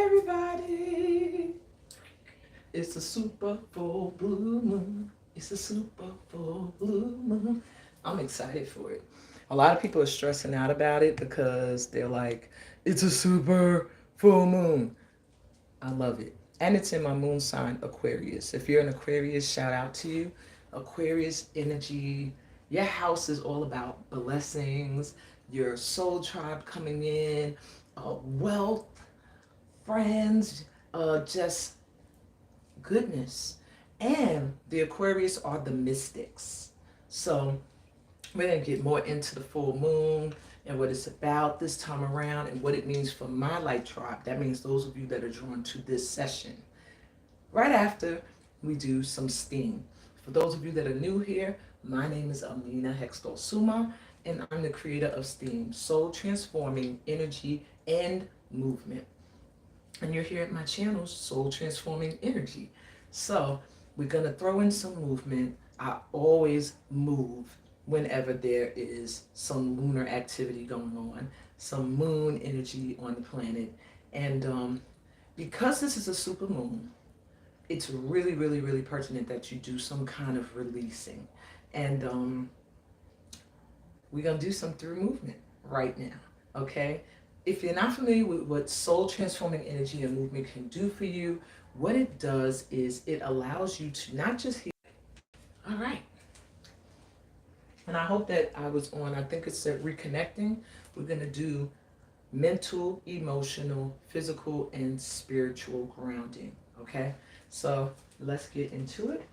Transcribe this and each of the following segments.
everybody. It's a super full blue moon. It's a super full blue moon. I'm excited for it. A lot of people are stressing out about it because they're like, it's a super full moon. I love it. And it's in my moon sign, Aquarius. If you're an Aquarius, shout out to you. Aquarius energy. Your house is all about blessings, your soul tribe coming in, wealth, friends, just goodness. And the Aquarius are the mystics. So we're going to get more into the full moon and what it's about this time around and what it means for my light tribe. That means those of you that are drawn to this session. Right after we do some STEAM. For those of you that are new here, my name is Amina Hextall Suma, and I'm the creator of STEAM, Soul Transforming Energy and Movement. And you're here at my channel, Soul Transforming Energy. So we're going to throw in some movement. I always move whenever there is some lunar activity going on, some moon energy on the planet. And because this is a super moon, it's really, really, really pertinent that you do some kind of releasing. And we're going to do some through movement right now, okay? If you're not familiar with what soul transforming energy and movement can do for you, what it does is it allows you to not just heal. All right. And I hope that I was on, I think it's reconnecting. We're going to do mental, emotional, physical, and spiritual grounding, okay? So let's get into it.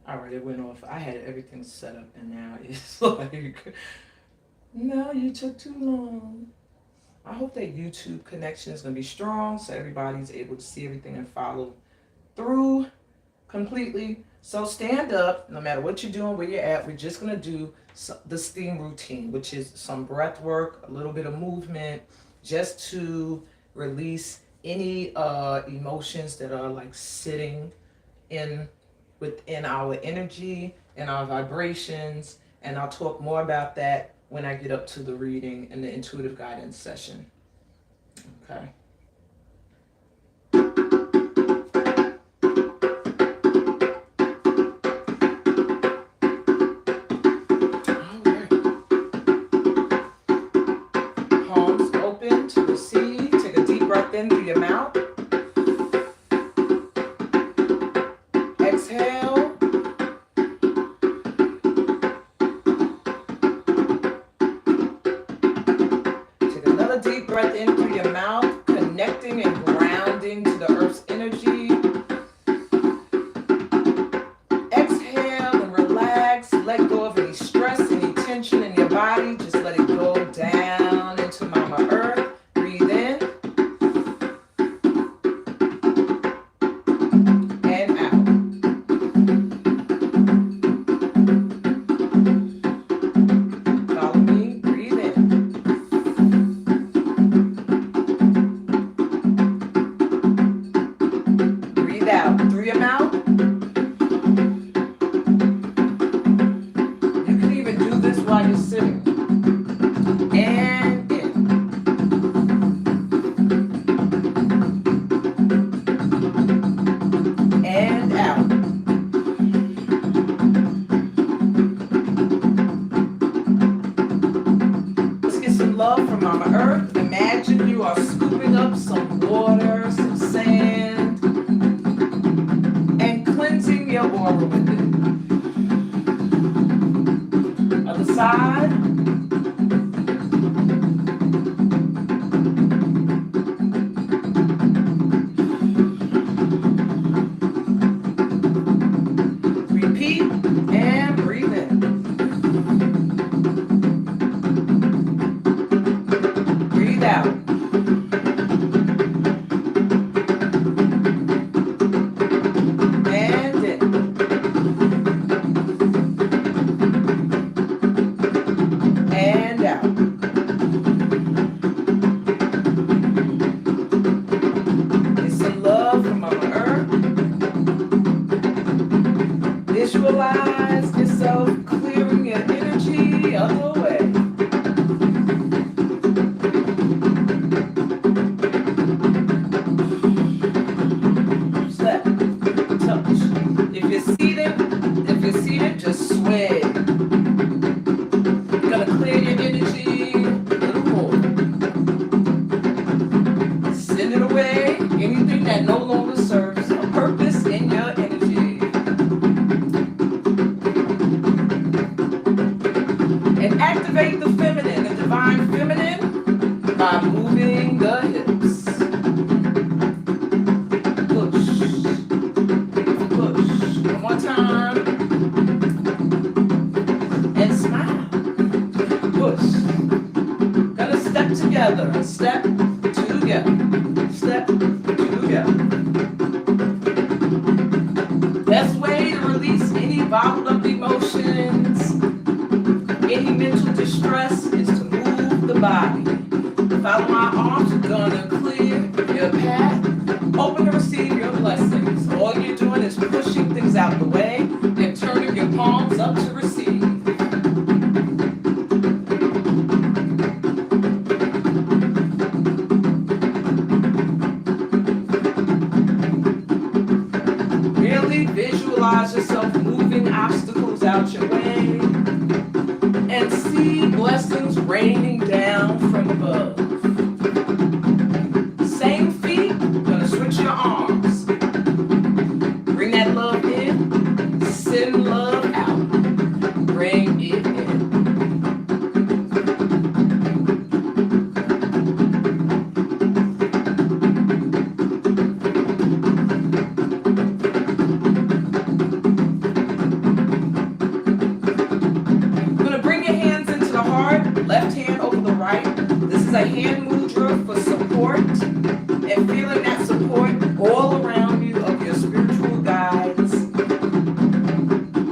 All right, it went off. I had everything set up and now it's like, no, you took too long. I hope that YouTube connection is going to be strong so everybody's able to see everything and follow through completely. So stand up, no matter what you're doing, where you're at. We're just going to do the STEAM routine, which is some breath work, a little bit of movement, just to release any emotions that are like sitting within our energy and our vibrations. And I'll talk more about that when I get up to the reading and the intuitive guidance session. Okay. All right. Palms open to receive. Take a deep breath in through your mouth. Exhale. Take another deep breath in through your mouth, connecting and grounding to the earth's energy. Exhale and relax. Let go of any stress, any tension in your body. Just let it go down into Mama Earth. Breathe in. And out. Follow me. Breathe in. Breathe out through your mouth. You can even do this while you're sitting. And in. And out. Let's get some love from Mama Earth. Imagine you are scooping up some water, some sand, and cleansing your aura with it. Other side. Repeat and breathe in. Breathe out. And in. that no longer serves a purpose in your energy. And activate the feminine, the divine feminine, by moving the hips. Push. Push. One more time. And smile. Push. Gonna step together. Step together. Step together. Best way to release any bottled up emotions, any mental distress, is to move the body. Follow my arms, we're gonna clear your path, open to receive your blessings. All you're doing is pushing things out the way and turning your palms up to receive. Really visualize yourself moving obstacles out your way and see blessings raining down from above. Same feet, gonna switch your arms. Bring that love in, send love out. Bring it in. Left hand over the right. This is a hand mudra for support and feeling that support all around you of your spiritual guides.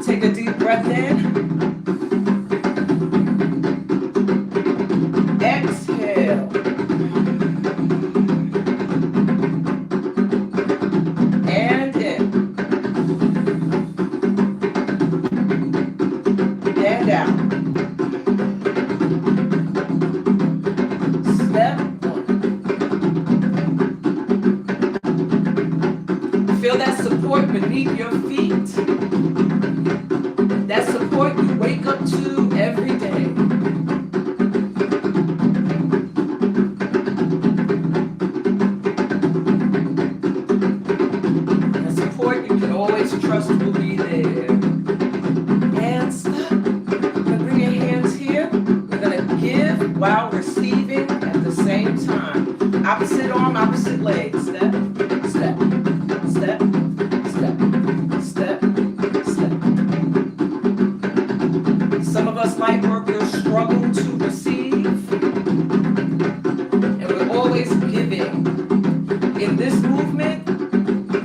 Take a deep breath in. Exhale. And in. And out. Feel that support beneath your feet. That support you wake up to every day. That support you can always trust will be there. And stop. We're gonna bring your hands here. We're gonna give while receiving at the same time. Opposite arm, opposite leg. Step, step. Step, step, step, step. Some of us light workers struggle to receive, and we're always giving. In this movement,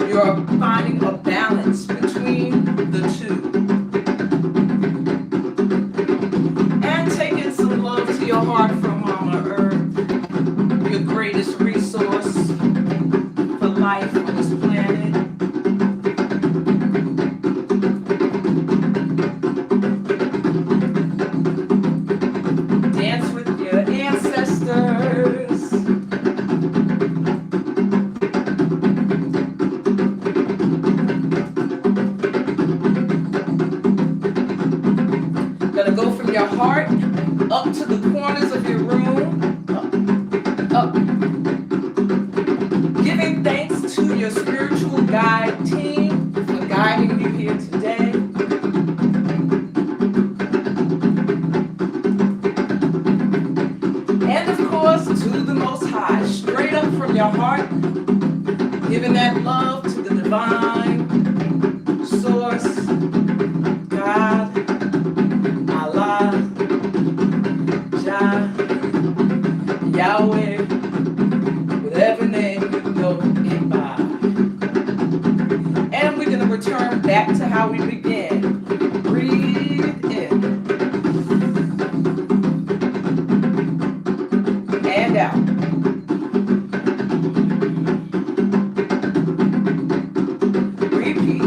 you're finding a balance between the two. And taking some love to your heart from Mama Earth, your greatest resource for life on this planet. Dance with your ancestors. Gonna go from your heart up to the corners of your room. Up. Giving thanks to your spiritual guide team for guiding you here today. And of course, to the Most High, straight up from your heart, giving that love to the divine source, God, Allah, Jah, Yahweh, whatever name you know it by. And we're going to return back to how we began. Breathe in. And out. Repeat.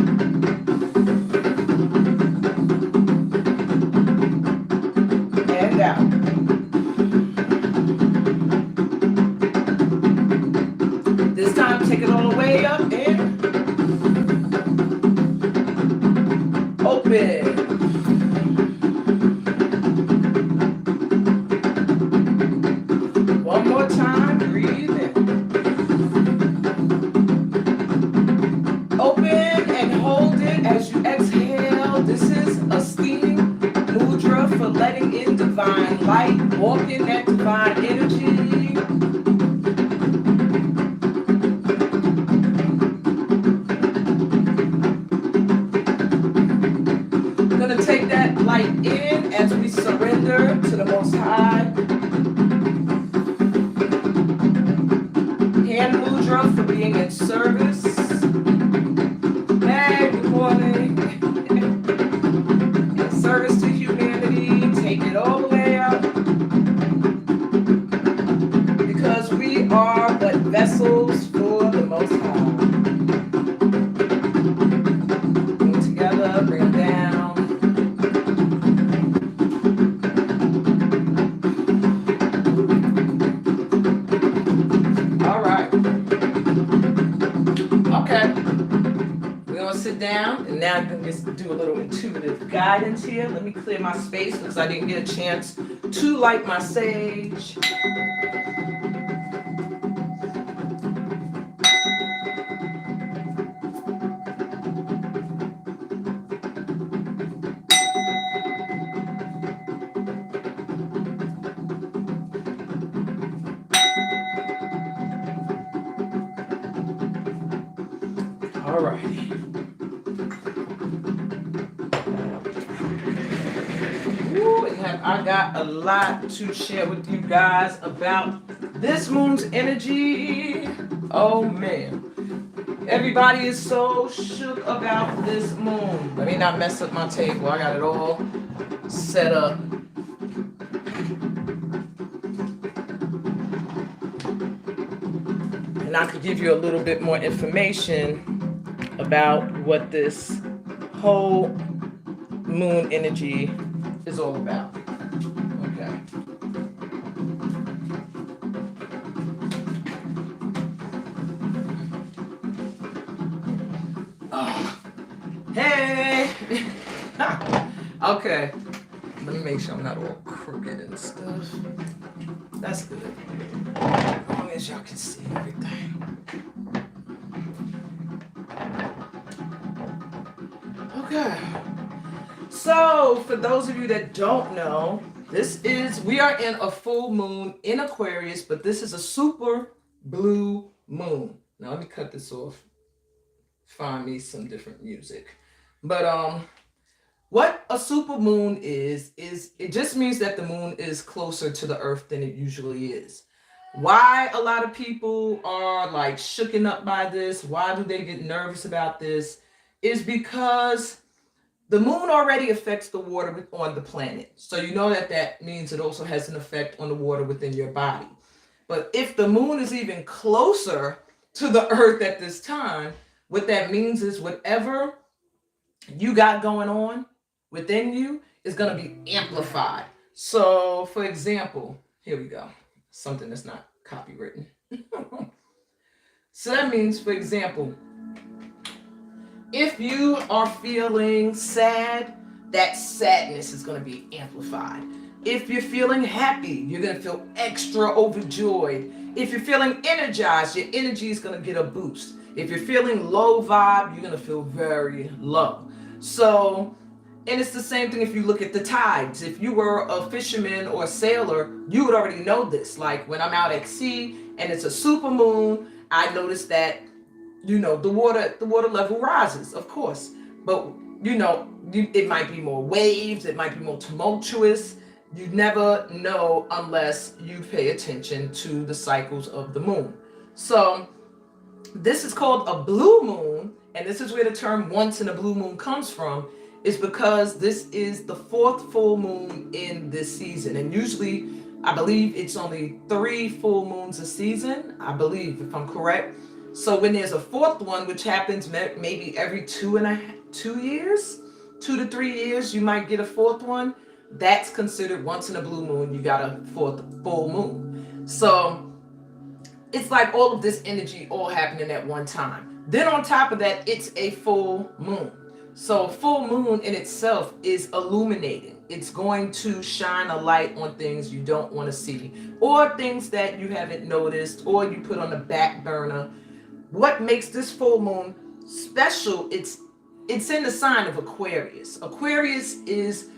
Walk in that divine energy. We're going to take that light in as we surrender to the Most High. Hand mudra for being in service. Hey, good morning. In service to humanity, take it all the way up. Because we are but vessels for the Most High. Bring it together, bring it down. All right. Okay. We're going to sit down, and now I'm going to just do a little intuitive guidance here. Let me clear my space because I didn't get a chance to light my sage. All right. Ooh, and I got a lot to share with you guys about this moon's energy. Oh man. Everybody is so shook about this moon. Let me not mess up my table. I got it all set up. And I could give you a little bit more information about what this whole moon energy is all about. Okay. Oh. Hey. Okay. Let me make sure I'm not all crooked and stuff. That's good. As long as y'all can see everything. Okay. So, for those of you that don't know, we are in a full moon in Aquarius, but this is a super blue moon. Now, let me cut this off. Find me some different music. But, what a super moon is it just means that the moon is closer to the earth than it usually is. Why a lot of people are like shooken up by this, why do they get nervous about this, is because the moon already affects the water on the planet. So you know that means it also has an effect on the water within your body. But if the moon is even closer to the earth at this time, what that means is whatever you got going on within you is going to be amplified. So, for example, here we go. Something that's not copywritten. So that means, for example, if you are feeling sad, that sadness is going to be amplified. If you're feeling happy, you're going to feel extra overjoyed. If you're feeling energized, your energy is going to get a boost. If you're feeling low vibe, you're going to feel very low. So, and it's the same thing if you look at the tides. If you were a fisherman or a sailor, you would already know this. Like when I'm out at sea and it's a super moon, I notice that, you know, the water level rises, of course. But, you know, it might be more waves, it might be more tumultuous. You never know unless you pay attention to the cycles of the moon. So this is called a blue moon, and this is where the term once in a blue moon comes from, is because this is the fourth full moon in this season. And usually, I believe it's only 3 full moons a season, I believe, if I'm correct. So when there's a fourth one, which happens maybe every 2 years, 2 to 3 years, you might get a fourth one. That's considered once in a blue moon, you got a fourth full moon. So it's like all of this energy all happening at one time. Then on top of that, it's a full moon. So full moon in itself is illuminating. It's going to shine a light on things you don't want to see, or things that you haven't noticed, or you put on the back burner. What makes this full moon special, it's in the sign of Aquarius. Aquarius is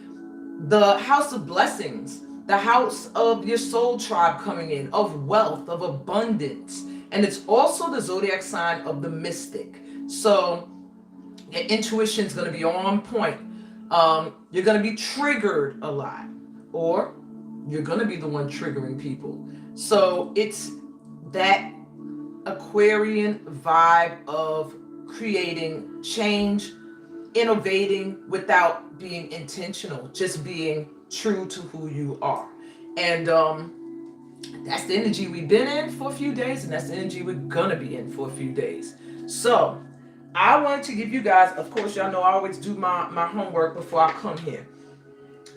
the house of blessings. the house of your soul tribe coming in, of wealth, of abundance. And it's also the zodiac sign of the mystic. So your intuition is going to be on point. You're going to be triggered a lot, or you're going to be the one triggering people. So it's that Aquarian vibe of creating change, innovating without being intentional, just being true to who you are. And that's the energy we've been in for a few days, and that's the energy we're gonna be in for a few days. So I wanted to give you guys, of course, y'all know I always do my homework before I come here.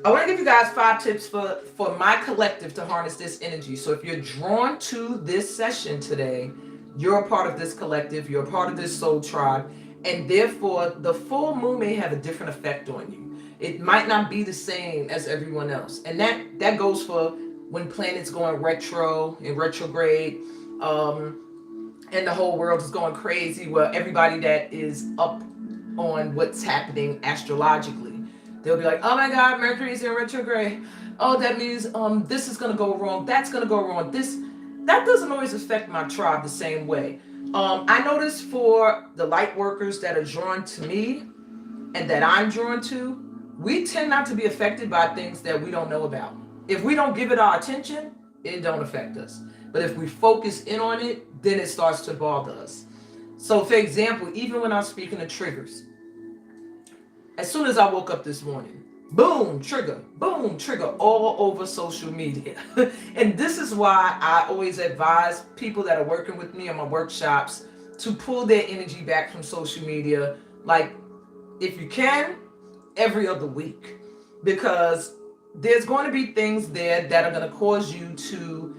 I want to give you guys 5 tips for my collective to harness this energy. So if you're drawn to this session today, you're a part of this collective, you're a part of this soul tribe, and therefore the full moon may have a different effect on you. It might not be the same as everyone else. And that goes for when planets going retro and retrograde, and the whole world is going crazy. Well, everybody that is up on what's happening astrologically, they'll be like, oh my God, Mercury's in retrograde. Oh, that means this is gonna go wrong, that's gonna go wrong. That doesn't always affect my tribe the same way. I notice for the light workers that are drawn to me and that I'm drawn to, we tend not to be affected by things that we don't know about. If we don't give it our attention, it don't affect us. But if we focus in on it, then it starts to bother us. So for example, even when I'm speaking of triggers, as soon as I woke up this morning, boom, trigger, all over social media. And this is why I always advise people that are working with me in my workshops to pull their energy back from social media, like if you can, every other week. Because there's going to be things there that are going to cause you to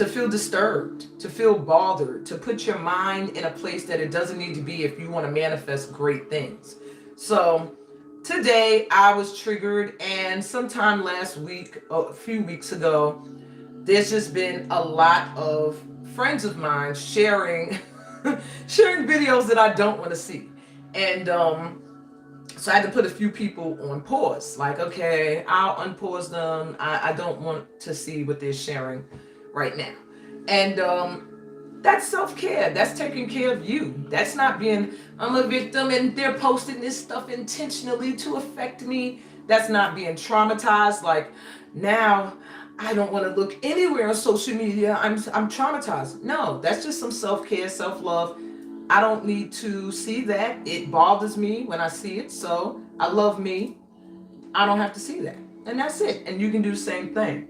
feel disturbed, to feel bothered, to put your mind in a place that it doesn't need to be if you want to manifest great things. So today I was triggered, and sometime last week, a few weeks ago, there's just been a lot of friends of mine sharing videos that I don't want to see. And so I had to put a few people on pause. Like, okay, I'll unpause them. I don't want to see what they're sharing right now. And that's self-care. That's taking care of you. That's not being, I'm a victim and they're posting this stuff intentionally to affect me. That's not being traumatized. Like, now I don't want to look anywhere on social media. I'm traumatized. No, that's just some self-care, self-love. I don't need to see that. It bothers me when I see it. So I love me. I don't have to see that. And that's it. And you can do the same thing.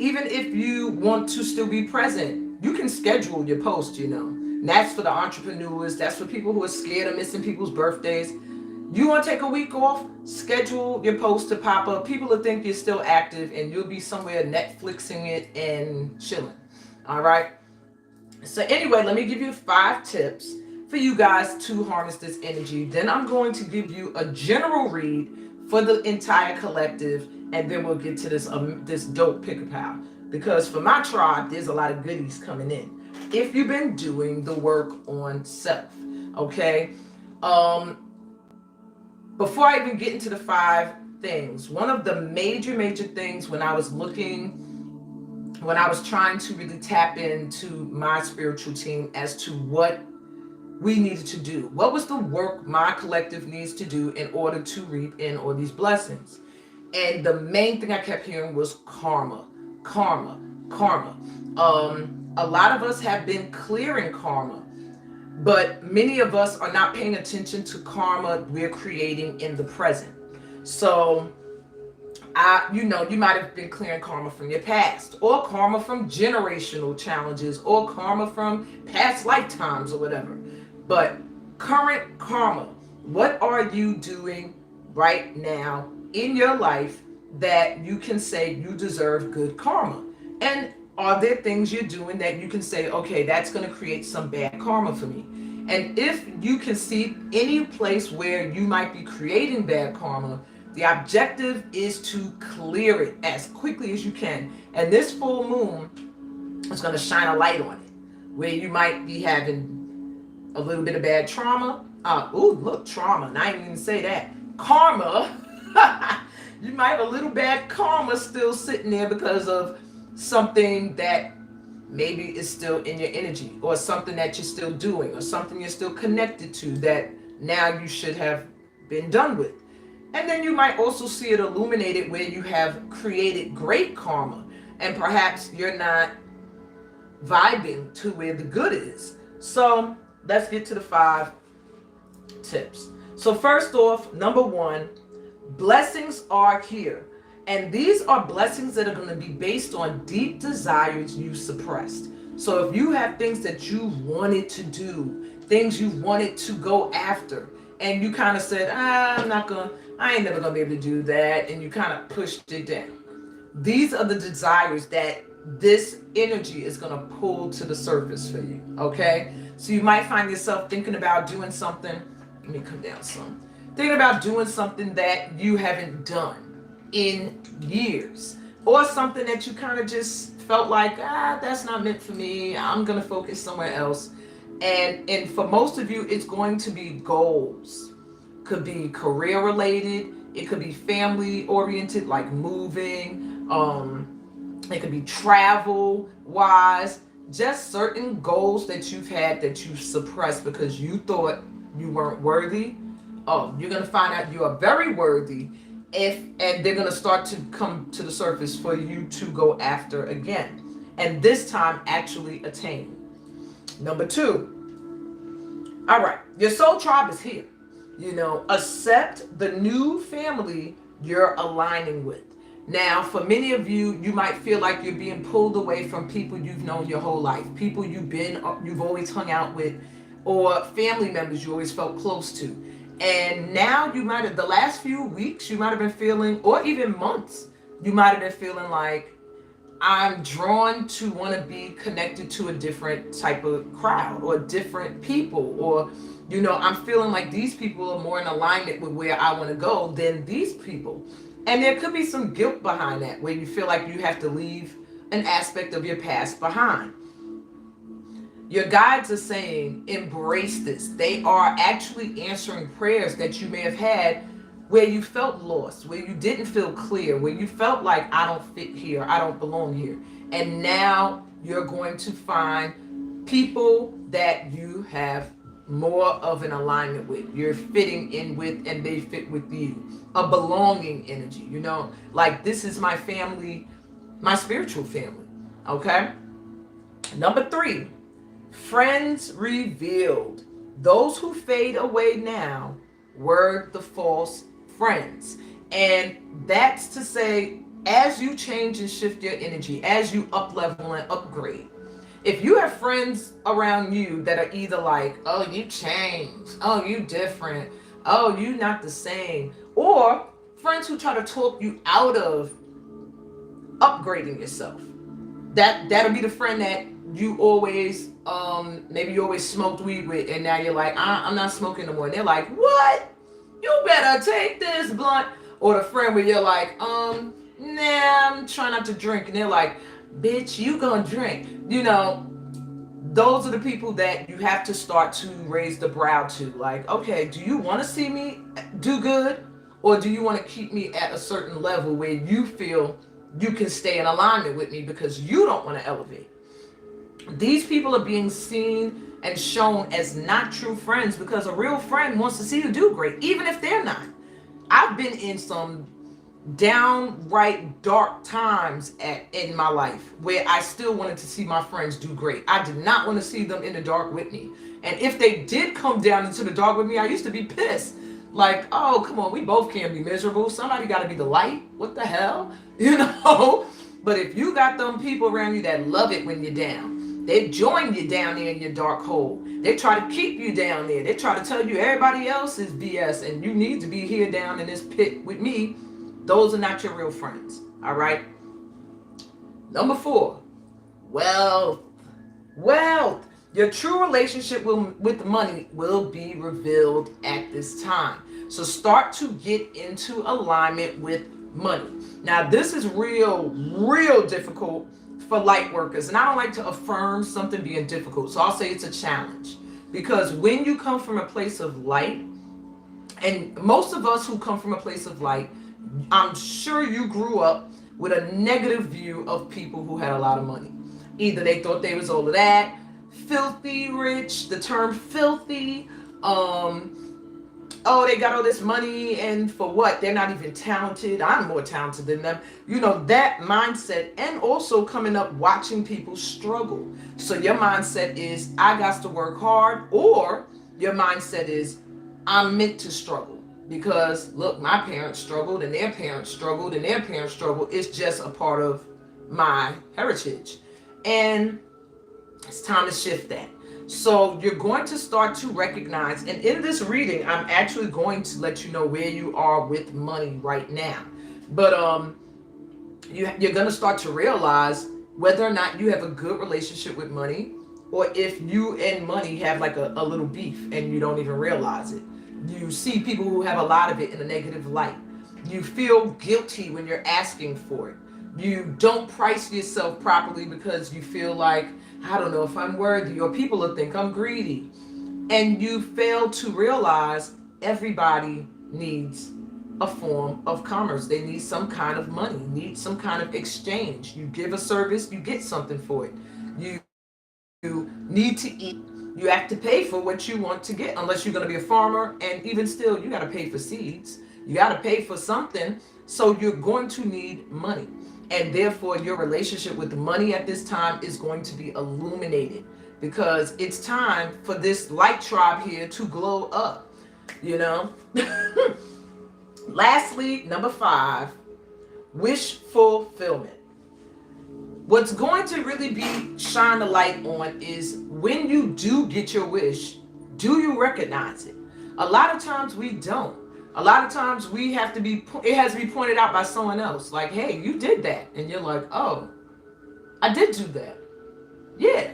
Even if you want to still be present, you can schedule your post, And that's for the entrepreneurs. That's for people who are scared of missing people's birthdays. You want to take a week off? Schedule your post to pop up. People will think you're still active, and you'll be somewhere Netflixing it and chilling. All right? So anyway, let me give you 5 tips for you guys to harness this energy. Then I'm going to give you a general read for the entire collective, and then we'll get to this dope pick-a-pal. Because for my tribe, there's a lot of goodies coming in if you've been doing the work on self. Okay? Before I even get into the 5 things, one of the major things when I was trying to really tap into my spiritual team as to what we needed to do, what was the work my collective needs to do in order to reap in all these blessings. And the main thing I kept hearing was karma. A lot of us have been clearing karma, but many of us are not paying attention to karma we're creating in the present. So you might have been clearing karma from your past, or karma from generational challenges, or karma from past lifetimes, or whatever. But current karma, what are you doing right now in your life that you can say you deserve good karma? And are there things you're doing that you can say, okay, that's going to create some bad karma for me? And if you can see any place where you might be creating bad karma, the objective is to clear it as quickly as you can. And this full moon is going to shine a light on it, where you might be having a little bit of bad trauma. Trauma. And I didn't even say that. Karma. You might have a little bad karma still sitting there because of something that maybe is still in your energy, or something that you're still doing, or something you're still connected to that now you should have been done with. And then you might also see it illuminated where you have created great karma, and perhaps you're not vibing to where the good is. So let's get to the 5 tips. So first off, number 1, blessings are here. And these are blessings that are going to be based on deep desires you suppressed. So if you have things that you wanted to do, things you wanted to go after, and you kind of said, I ain't never going to be able to do that, and you kind of pushed it down. These are the desires that this energy is going to pull to the surface for you, okay? So you might find yourself thinking about doing something. Let me come down some. Thinking about doing something that you haven't done in years, or something that you kind of just felt like, that's not meant for me, I'm gonna focus somewhere else. And for most of you, it's going to be goals. Could be career related, it could be family oriented, like moving, it could be travel wise, just certain goals that you've had that you've suppressed because you thought you weren't worthy. You're gonna find out you are very worthy, and they're going to start to come to the surface for you to go after again, and this time actually attain. Number 2, all right, your soul tribe is here. Accept the new family you're aligning with. Now, for many of you, you might feel like you're being pulled away from people you've known your whole life, people you've always hung out with, or family members you always felt close to. And now you might have, the last few weeks, you might have been feeling, or even months, you might have been feeling like, I'm drawn to want to be connected to a different type of crowd or different people, or, I'm feeling like these people are more in alignment with where I want to go than these people. And there could be some guilt behind that, where you feel like you have to leave an aspect of your past behind. Your guides are saying, embrace this. They are actually answering prayers that you may have had where you felt lost, where you didn't feel clear, where you felt like, I don't fit here, I don't belong here. And now you're going to find people that you have more of an alignment with. You're fitting in with, and they fit with you. A belonging energy, like, this is my family, my spiritual family, okay? Number 3. Friends revealed. Those who fade away now were the false friends. And that's to say, as you change and shift your energy, as you up level and upgrade, if you have friends around you that are either like, oh, you changed, oh, you different, oh, you not the same, or friends who try to talk you out of upgrading yourself, that'll be the friend that you always, maybe you always smoked weed with, and now you're like, I'm not smoking no more. And they're like, what? You better take this blunt. Or the friend where you're like, nah, I'm trying not to drink. And they're like, bitch, you gonna drink. Those are the people that you have to start to raise the brow to. Like, okay, do you want to see me do good? Or do you want to keep me at a certain level where you feel you can stay in alignment with me because you don't want to elevate? These people are being seen and shown as not true friends, because a real friend wants to see you do great, even if they're not. I've been in some downright dark times in my life where I still wanted to see my friends do great. I did not want to see them in the dark with me. And if they did come down into the dark with me, I used to be pissed. Like, oh, come on, we both can't be miserable. Somebody got to be the light. What the hell? But if you got them people around you that love it when you're down, they join you down there in your dark hole. They try to keep you down there. They try to tell you everybody else is BS and you need to be here down in this pit with me. Those are not your real friends. All right. Number 4, wealth. Wealth. Your true relationship with money will be revealed at this time. So start to get into alignment with money. Now, this is real difficult for light workers. And I don't like to affirm something being difficult. So I'll say it's a challenge. Because when you come from a place of light, and most of us who come from a place of light, I'm sure you grew up with a negative view of people who had a lot of money. Either they thought they was all of that, filthy rich, the term filthy, oh, they got all this money and for what? They're not even talented. I'm more talented than them. You know, that mindset, and also coming up watching people struggle. So your mindset is, I got to work hard, or your mindset is, I'm meant to struggle. Because look, my parents struggled and their parents struggled and their parents struggled. It's just a part of my heritage. And it's time to shift that. So you're going to start to recognize, and in this reading, I'm actually going to let you know where you are with money right now. But you're going to start to realize whether or not you have a good relationship with money, or if you and money have like a little beef and you don't even realize it. You see people who have a lot of it in a negative light. You feel guilty when you're asking for it. You don't price yourself properly because you feel like, I don't know if I'm worthy, or people will think I'm greedy. And you fail to realize everybody needs a form of commerce. They need some kind of money, need some kind of exchange. You give a service, you get something for it. You need to eat. You have to pay for what you want to get, unless you're going to be a farmer. And even still, you got to pay for seeds. You got to pay for something. So you're going to need money. And therefore, your relationship with money at this time is going to be illuminated, because it's time for this light tribe here to glow up, you know. Lastly, number 5, wish fulfillment. What's going to really be shine the light on is, when you do get your wish, do you recognize it? A lot of times we don't. A lot of times we have to be, it has to be pointed out by someone else. Like, hey, you did that. And you're like, oh, I did do that. Yeah.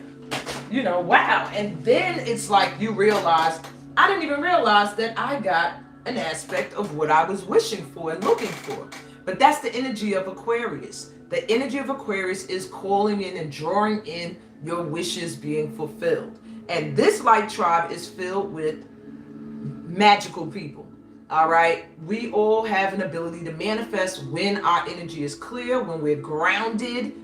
You know, wow. And then it's like you realize, I didn't even realize that I got an aspect of what I was wishing for and looking for. But that's the energy of Aquarius. The energy of Aquarius is calling in and drawing in your wishes being fulfilled. And this light tribe is filled with magical people. All right. We all have an ability to manifest when our energy is clear, when we're grounded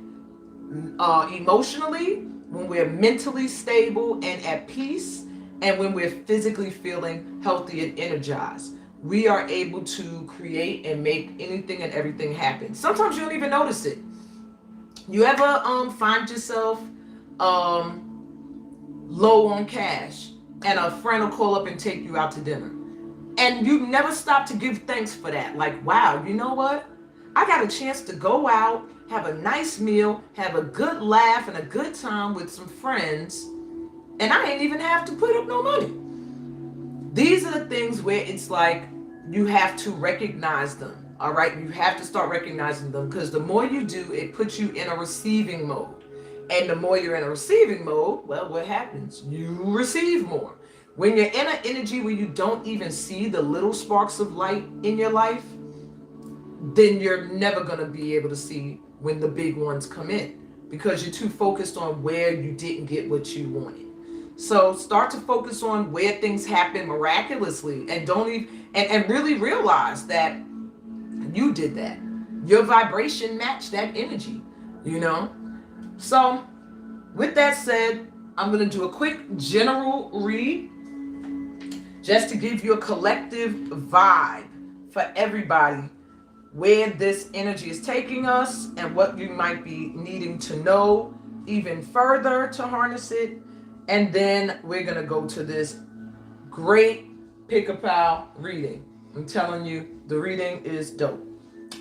emotionally, when we're mentally stable and at peace, and when we're physically feeling healthy and energized. We are able to create and make anything and everything happen. Sometimes you don't even notice it. You ever find yourself low on cash, and a friend will call up and take you out to dinner, and you never stop to give thanks for that? Like, wow, you know what? I got a chance to go out, have a nice meal, have a good laugh and a good time with some friends, and I ain't even have to put up no money. These are the things where it's like you have to recognize them. All right, you have to start recognizing them, because the more you do, it puts you in a receiving mode. And the more you're in a receiving mode, well, what happens? You receive more. When you're in an energy where you don't even see the little sparks of light in your life, then you're never going to be able to see when the big ones come in, because you're too focused on where you didn't get what you wanted. So start to focus on where things happen miraculously, and don't even, and really realize that you did that. Your vibration matched that energy, you know? So with that said, I'm going to do a quick general read just to give you a collective vibe for everybody, where this energy is taking us and what you might be needing to know even further to harness it. And then we're going to go to this great pick-a-pal reading. I'm telling you, the reading is dope.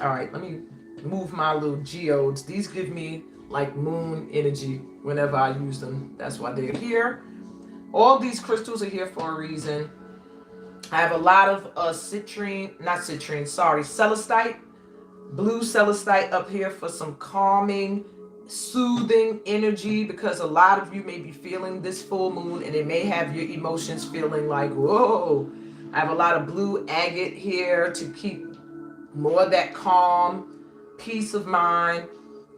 All right, let me move my little geodes. These give me like moon energy whenever I use them. That's why they're here. All these crystals are here for a reason. I have a lot of celestite, blue celestite up here for some calming, soothing energy, because a lot of you may be feeling this full moon and it may have your emotions feeling like, whoa. I have a lot of blue agate here to keep more of that calm, peace of mind.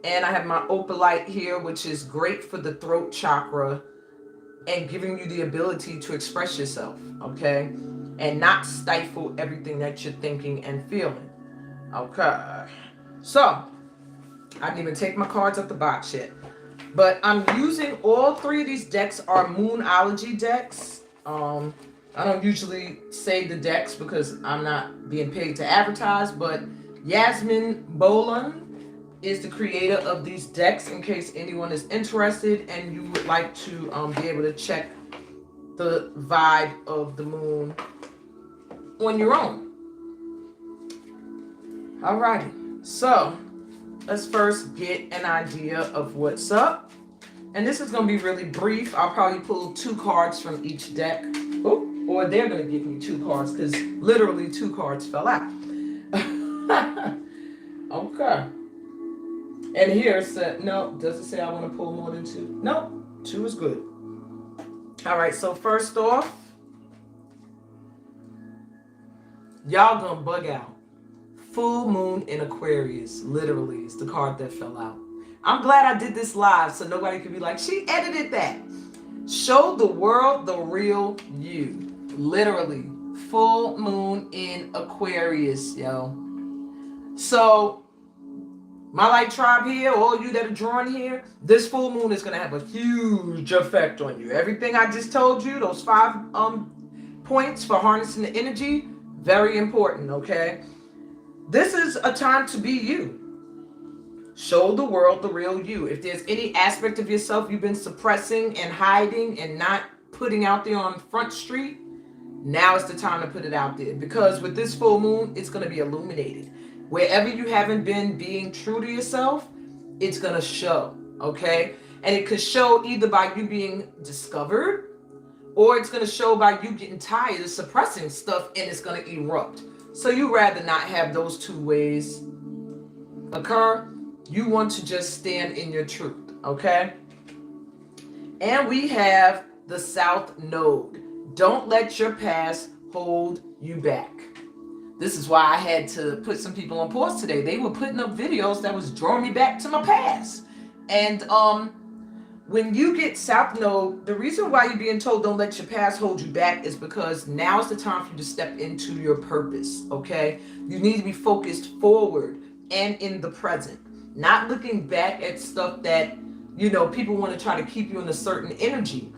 And I have my opalite here, which is great for the throat chakra and giving you the ability to express yourself, okay? And not stifle everything that you're thinking and feeling. Okay. So, I didn't even take my cards up the box yet. But I'm using all three of these decks are Moonology decks. I don't usually say the decks because I'm not being paid to advertise, but Yasmin Bolan is the creator of these decks in case anyone is interested and you would like to be able to check the vibe of the moon on your own. Alrighty, so let's first get an idea of what's up. And this is going to be really brief. I'll probably pull 2 cards from each deck. Oh, or they're going to give me 2 cards because literally 2 cards fell out. Okay. And here it said, no, does it say I want to pull more than 2? No, 2 is good. All right, so first off, y'all going to bug out. Full moon in Aquarius, literally, is the card that fell out. I'm glad I did this live so nobody could be like, she edited that. Show the world the real you. Literally, full moon in Aquarius, yo. So, my light tribe here, all you that are drawn here, this full moon is going to have a huge effect on you. Everything I just told you, those 5 points for harnessing the energy, very important, okay? This is a time to be you. Show the world the real you. If there's any aspect of yourself you've been suppressing and hiding and not putting out there on Front Street, now is the time to put it out there. Because with this full moon, it's going to be illuminated. Wherever you haven't been being true to yourself, it's going to show, okay? And it could show either by you being discovered, or it's going to show by you getting tired of suppressing stuff and it's going to erupt. So you rather not have those 2 ways occur. You want to just stand in your truth, okay? And we have the South Node. Don't let your past hold you back. This is why I had to put some people on pause today. They were putting up videos that was drawing me back to my past. And when you get South Node, the reason why you're being told don't let your past hold you back is because now is the time for you to step into your purpose, okay? You need to be focused forward and in the present. Not looking back at stuff that, you know, people want to try to keep you in a certain energy.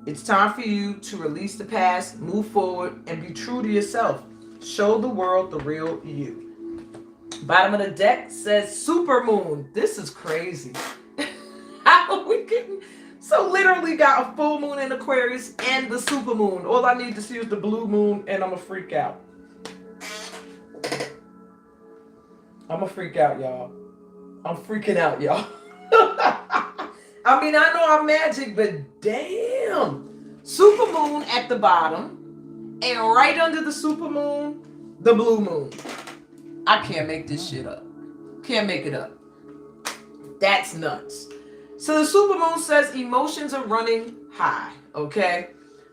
It's time for you to release the past, move forward, and be true to yourself. Show the world the real you. Bottom of the deck says supermoon. This is crazy. How are we getting... So literally got a full moon in Aquarius and the supermoon. All I need to see is the blue moon and I'm going to freak out. I'm going to freak out, y'all. I'm freaking out, y'all. I mean, I know I'm magic, but damn. Supermoon at the bottom. And right under the supermoon, the blue moon. I can't make this shit up. Can't make it up. That's nuts. So the supermoon says emotions are running high, okay?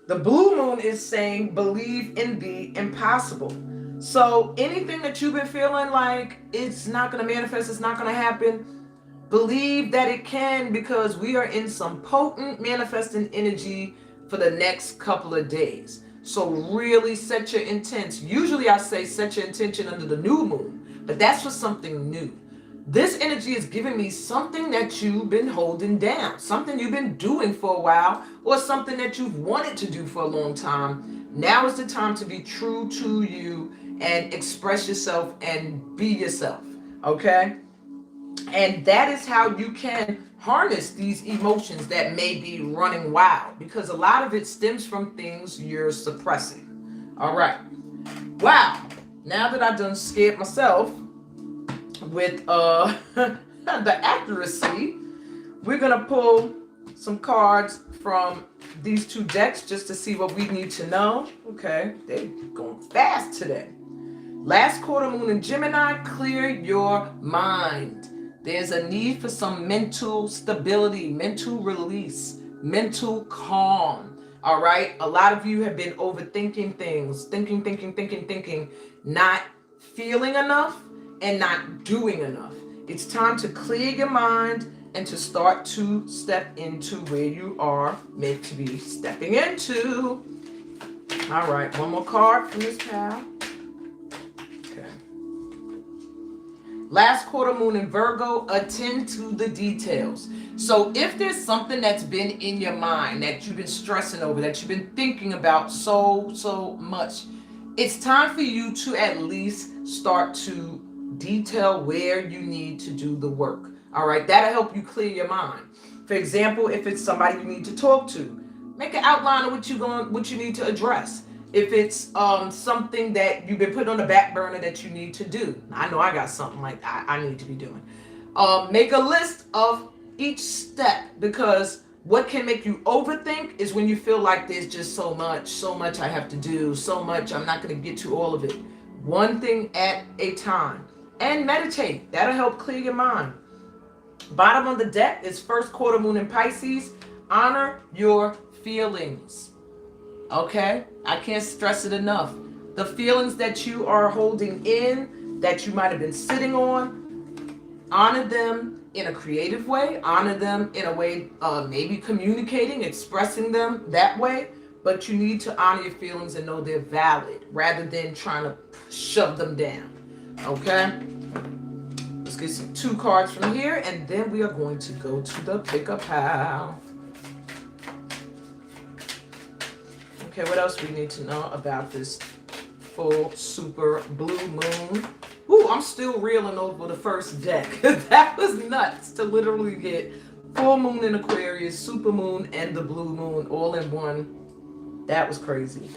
The blue moon is saying believe in the impossible. So anything that you've been feeling like it's not going to manifest, it's not going to happen, believe that it can, because we are in some potent manifesting energy for the next couple of days. So really set your intents. Usually I say set your intention under the new moon, but that's for something new. This energy is giving me something that you've been holding down, something you've been doing for a while, or something that you've wanted to do for a long time. Now is the time to be true to you and express yourself and be yourself, okay? And that is how you can harness these emotions that may be running wild, because a lot of it stems from things you're suppressing. All right. Wow. Now that I've done scared myself with the accuracy, we're going to pull some cards from these 2 decks just to see what we need to know. Okay. They're going fast today. Last quarter moon in Gemini, clear your mind. There's a need for some mental stability, mental release, mental calm. All right. A lot of you have been overthinking things, thinking, not feeling enough and not doing enough. It's time to clear your mind and to start to step into where you are meant to be stepping into. All right. One more card from this pal. Okay. Last quarter moon in Virgo, attend to the details. So if there's something that's been in your mind that you've been stressing over, that you've been thinking about so much, it's time for you to at least start to detail where you need to do the work. All right, that'll help you clear your mind. For example, if it's somebody you need to talk to, make an outline of what you need to address. If it's something that you've been putting on the back burner that you need to do, I know I got something like I need to be doing. Make a list of each step, because what can make you overthink is when you feel like there's just so much I have to do, so much I'm not going to get to all of it. One thing at a time. And meditate. That'll help clear your mind. Bottom of the deck is first quarter moon in Pisces. Honor your feelings. Okay? I can't stress it enough. The feelings that you are holding in, that you might have been sitting on, honor them in a creative way. Honor them in a way, maybe communicating, expressing them that way. But you need to honor your feelings and know they're valid rather than trying to shove them down. Okay? Let's get some 2 cards from here, and then we are going to go to the pick-a-pal. Okay, what else we need to know about this full super blue moon? Ooh, I'm still reeling over the first deck. That was nuts to literally get full moon in Aquarius, super moon, and the blue moon all in one. That was crazy.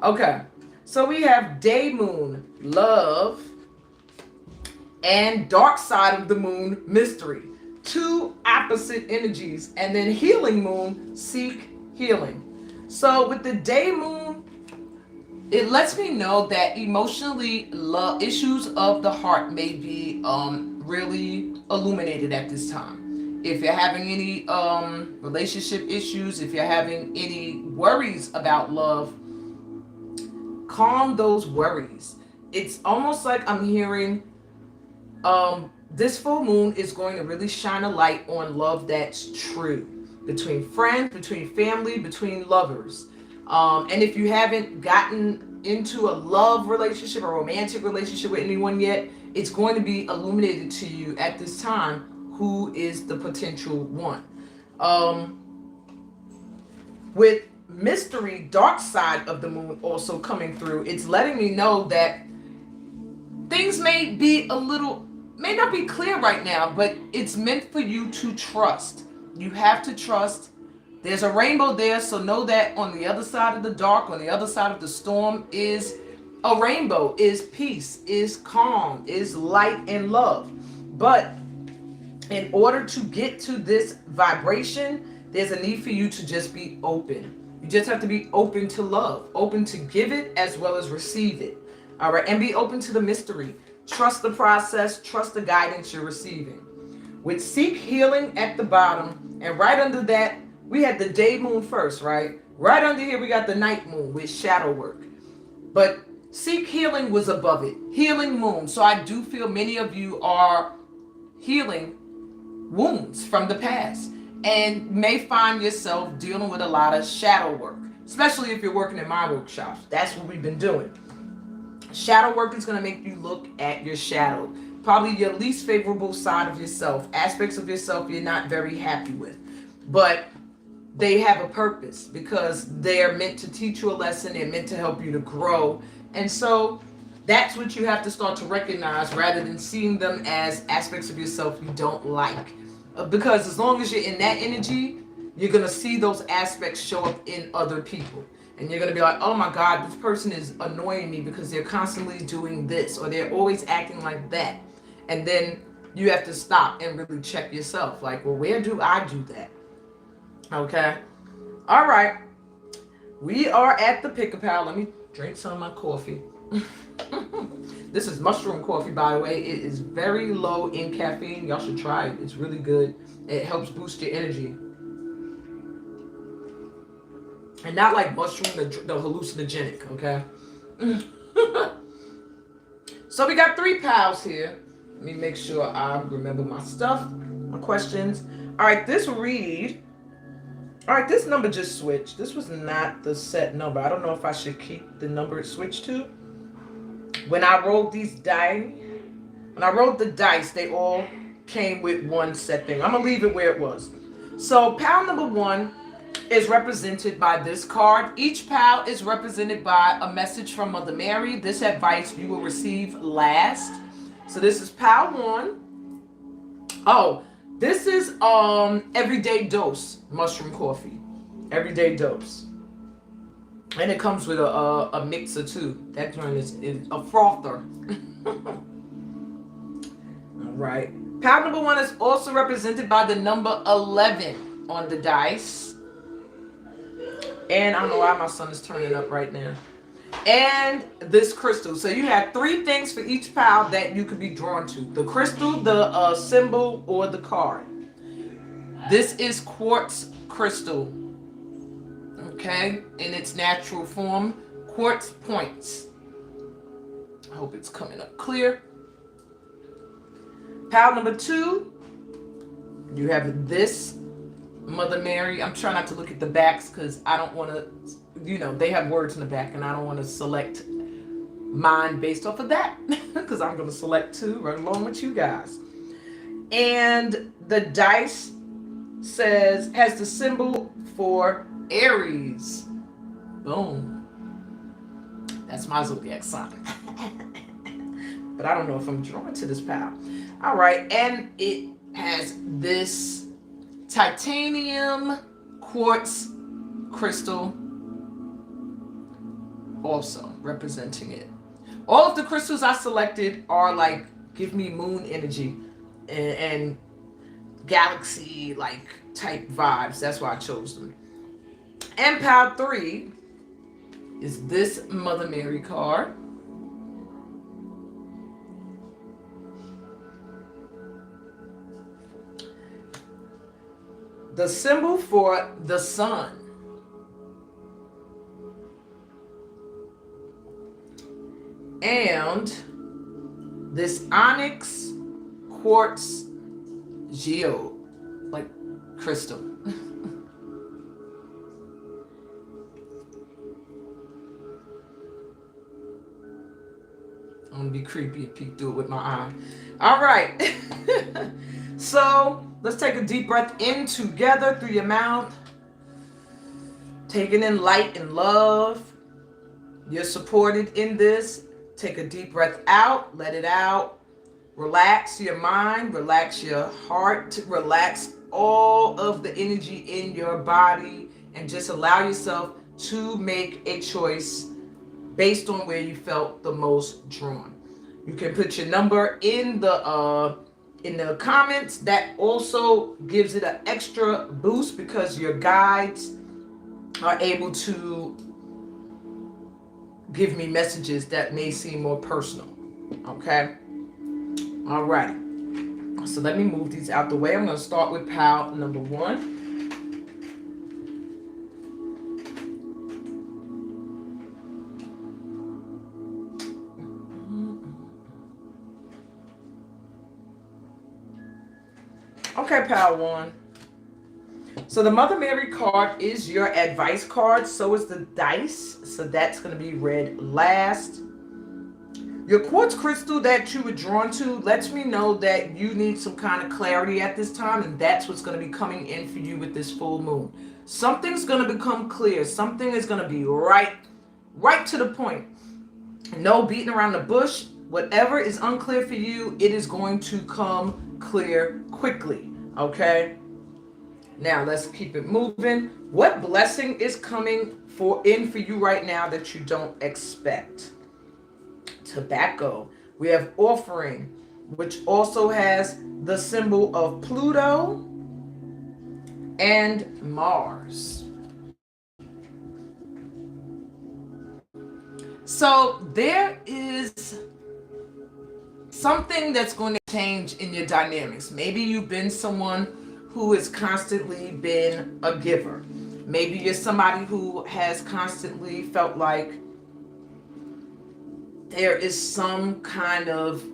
Okay, so we have day moon, love, and dark side of the moon, mystery. 2 opposite energies. And then healing moon, seek healing. So with the day moon, it lets me know that emotionally issues of the heart may be really illuminated at this time. If you're having any relationship issues, if you're having any worries about love, calm those worries. It's almost like I'm hearing this full moon is going to really shine a light on love that's true. Between friends, between family, between lovers. And if you haven't gotten into a love relationship or romantic relationship with anyone yet, it's going to be illuminated to you at this time who is the potential one. With mystery, dark side of the moon also coming through, it's letting me know that things may not be clear right now, but it's meant for you to trust. You have to trust. There's a rainbow there, so know that on the other side of the dark, on the other side of the storm is a rainbow, is peace, is calm, is light and love. But in order to get to this vibration, there's a need for you to just be open. You just have to be open to love, open to give it as well as receive it. All right, and be open to the mystery. Trust the process, trust the guidance you're receiving. With seek healing at the bottom, and right under that, we had the day moon first, right? Right under here, we got the night moon with shadow work. But seek healing was above it. Healing moon. So I do feel many of you are healing wounds from the past and may find yourself dealing with a lot of shadow work, especially if you're working in my workshops. That's what we've been doing. Shadow work is going to make you look at your shadow. Probably your least favorable side of yourself, aspects of yourself you're not very happy with. But they have a purpose because they're meant to teach you a lesson. They're meant to help you to grow. And so that's what you have to start to recognize rather than seeing them as aspects of yourself you don't like. Because as long as you're in that energy, you're going to see those aspects show up in other people. And you're going to be like, oh my God, this person is annoying me because they're constantly doing this or they're always acting like that. And then you have to stop and really check yourself. Like, well, where do I do that? Okay. All right. We are at the pick-a-pal. Let me drink some of my coffee. This is mushroom coffee, by the way. It is very low in caffeine. Y'all should try it. It's really good. It helps boost your energy. And not like mushroom, the hallucinogenic, okay? So we got 3 pals here. Let me make sure I remember my stuff, my questions. All right, this number just switched. This was not the set number. I don't know if I should keep the number it switched to. When I rolled these dice, When I wrote the dice, they all came with one set thing. I'm going to leave it where it was. So pal number 1 is represented by this card. Each pal is represented by a message from Mother Mary. This advice you will receive last. So this is pal 1. Oh, this is everyday dose mushroom coffee. Everyday dose. And it comes with a mixer too. That joint is a frother. All right. Pal number 1 is also represented by the number 11 on the dice. And I don't know why my sun is turning up right now. And this crystal. So you have 3 things for each pal that you could be drawn to. The crystal, the symbol, or the card. This is quartz crystal. Okay? In its natural form. Quartz points. I hope it's coming up clear. Pal number 2. You have this Mother Mary. I'm trying not to look at the backs because I don't want to, they have words in the back and I don't want to select mine based off of that because I'm going to select 2 right along with you guys. And the dice has the symbol for Aries. Boom. That's my zodiac sign. But I don't know if I'm drawn to this pal. All right. And it has this titanium quartz crystal also representing it. All of the crystals I selected are like give me moon energy and galaxy like type vibes. That's why I chose them. And pal 3 is this Mother Mary card. The symbol for the sun. And this onyx quartz geode, like crystal. I'm gonna be creepy and peek through it with my eye. All right. So let's take a deep breath in together through your mouth. Taking in light and love. You're supported in this. Take a deep breath out. Let it out. Relax your mind. Relax your heart. Relax all of the energy in your body. And just allow yourself to make a choice based on where you felt the most drawn. You can put your number in the comments. That also gives it an extra boost because your guides are able to give me messages that may seem more personal. Okay? All right. So let me move these out the way. I'm going to start with pal number 1. Okay, pal 1. So the Mother Mary card is your advice card. So is the dice. So that's going to be read last. Your quartz crystal that you were drawn to lets me know that you need some kind of clarity at this time. And that's what's going to be coming in for you with this full moon. Something's going to become clear. Something is going to be right to the point. No beating around the bush. Whatever is unclear for you, it is going to come clear quickly. Okay? Now let's keep it moving. What blessing is coming in for you right now that you don't expect? Tobacco. We have offering, which also has the symbol of Pluto and Mars. So there is something that's going to change in your dynamics. Maybe you've been someone who has constantly been a giver. Maybe you're somebody who has constantly felt like there is some kind of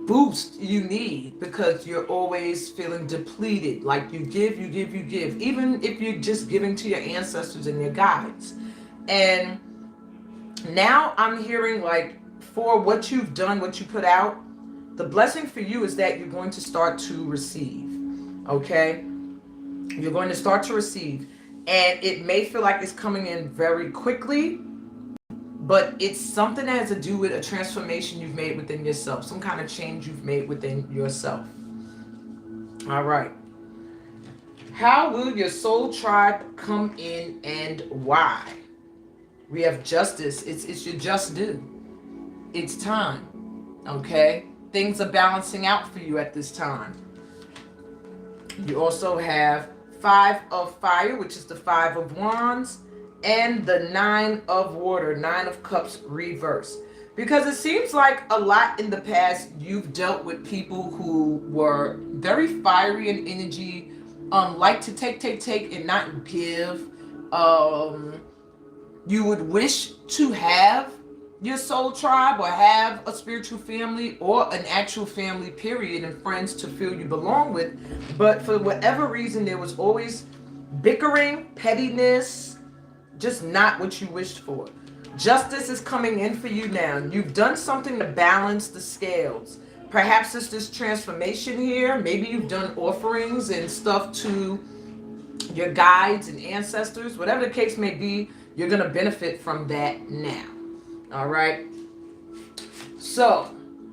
boost you need because you're always feeling depleted. Like you give, even if you're just giving to your ancestors and your guides. And now I'm hearing like for what you've done, what you put out, The blessing for you is that you're going to start to receive. Okay? You're going to start to receive. And it may feel like it's coming in very quickly, but it's something that has to do with a transformation you've made within yourself, some kind of change you've made within yourself. All right. How will your soul tribe come in and why? We have justice. It's your just due. It's time. Okay? Things are balancing out for you at this time. You also have 5 of fire, which is the 5 of wands, and the 9 of water, 9 of cups reverse. Because it seems like a lot in the past you've dealt with people who were very fiery in energy, like to take and not give. You would wish to have your soul tribe or have a spiritual family or an actual family period and friends to feel you belong with, but for whatever reason there was always bickering, pettiness, just not what you wished for. Justice is coming in for you now. You've done something to balance the scales. Perhaps it's this transformation here. Maybe you've done offerings and stuff to your guides and ancestors. Whatever the case may be, you're going to benefit from that now. All right. So,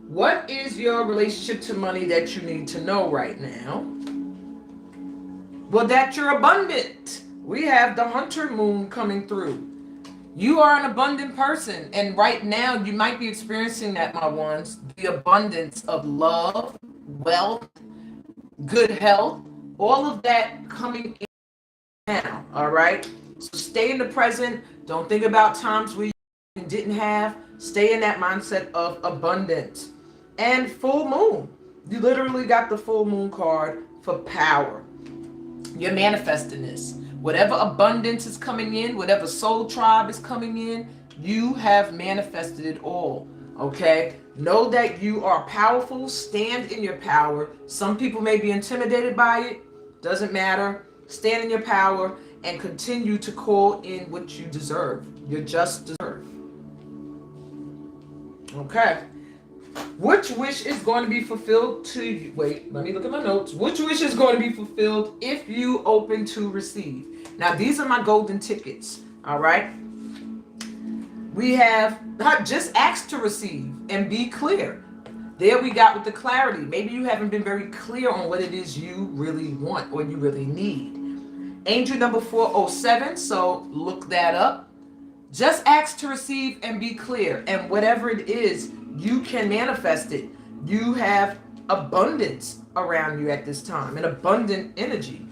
what is your relationship to money that you need to know right now? Well, that you're abundant. We have the hunter moon coming through. You are an abundant person. And right now, you might be experiencing that, my ones. The abundance of love, wealth, good health, all of that coming in now. All right. So stay in the present. Don't think about times where you didn't have. Stay in that mindset of abundance. And full moon. You literally got the full moon card for power. You're manifesting this. Whatever abundance is coming in, whatever soul tribe is coming in, you have manifested it all. Okay? Know that you are powerful. Stand in your power. Some people may be intimidated by it. Doesn't matter. Stand in your power and continue to call in what you deserve. You just deserve. Okay. Which wish is going to be fulfilled to you? Wait, let me look at my notes. Which wish is going to be fulfilled if you open to receive? Now, these are my golden tickets. All right. We have just ask to receive and be clear. There we got with the clarity. Maybe you haven't been very clear on what it is you really want or you really need. Angel number 407. So look that up. Just ask to receive and be clear. And whatever it is, you can manifest it. You have abundance around you at this time, an abundant energy.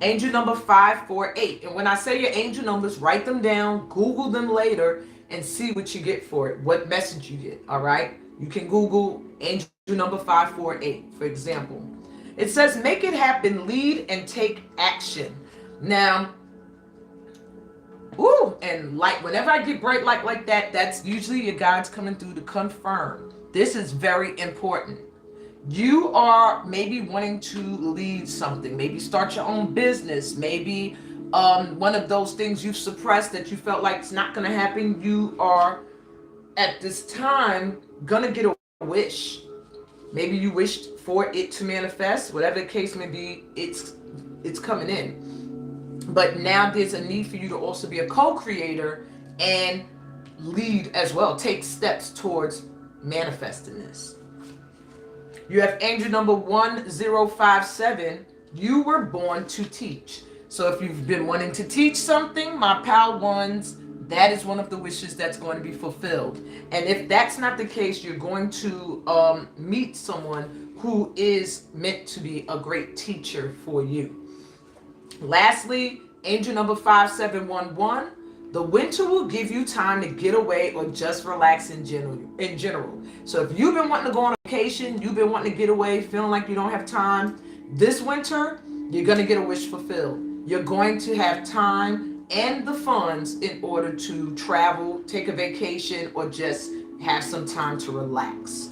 Angel number 548. And when I say your angel numbers, write them down, Google them later, and see what you get for it, what message you get, all right? You can Google angel number 548, for example. It says, make it happen, lead and take action. Now, and light, whenever I get bright light like that, that's usually your guides coming through to confirm. This is very important. You are maybe wanting to lead something, maybe start your own business, maybe one of those things you've suppressed that you felt like it's not going to happen. You are at this time going to get a wish. Maybe you wished for it to manifest, whatever the case may be, it's coming in. But now there's a need for you to also be a co-creator and lead as well. Take steps towards manifesting this. You have angel number 1057. You were born to teach. So if you've been wanting to teach something, my pal ones, that is one of the wishes that's going to be fulfilled. And if that's not the case, you're going to meet someone who is meant to be a great teacher for you. Lastly, angel number 5711. The winter will give you time to get away or just relax in general. So if you've been wanting to go on vacation, you've been wanting to get away, feeling like you don't have time, this winter, you're going to get a wish fulfilled. You're going to have time and the funds in order to travel, take a vacation, or just have some time to relax.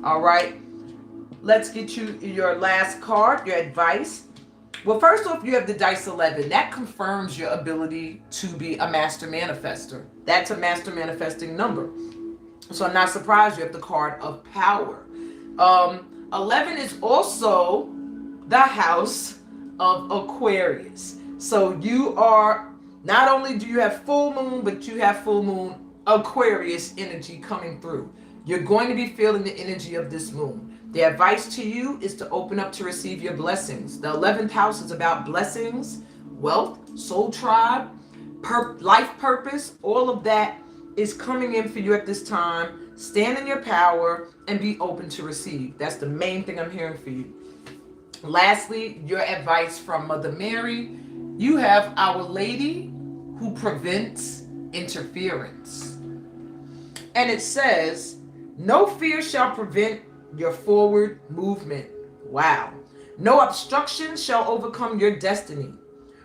All right. Let's get you your last card, your advice. Well, first off, you have the dice 11. That confirms your ability to be a master manifester. That's a master manifesting number. So I'm not surprised you have the card of power. 11 is also the house of Aquarius. So you are, not only do you have full moon, but you have full moon Aquarius energy coming through. You're going to be feeling the energy of this moon. The advice to you is to open up to receive your blessings. The 11th house is about blessings, wealth, soul tribe, life purpose. All of that is coming in for you at this time. Stand in your power and be open to receive. That's the main thing I'm hearing for you. Lastly, your advice from Mother Mary. You have Our Lady who prevents interference. And it says, no fear shall prevent your forward movement. Wow. No obstruction shall overcome your destiny.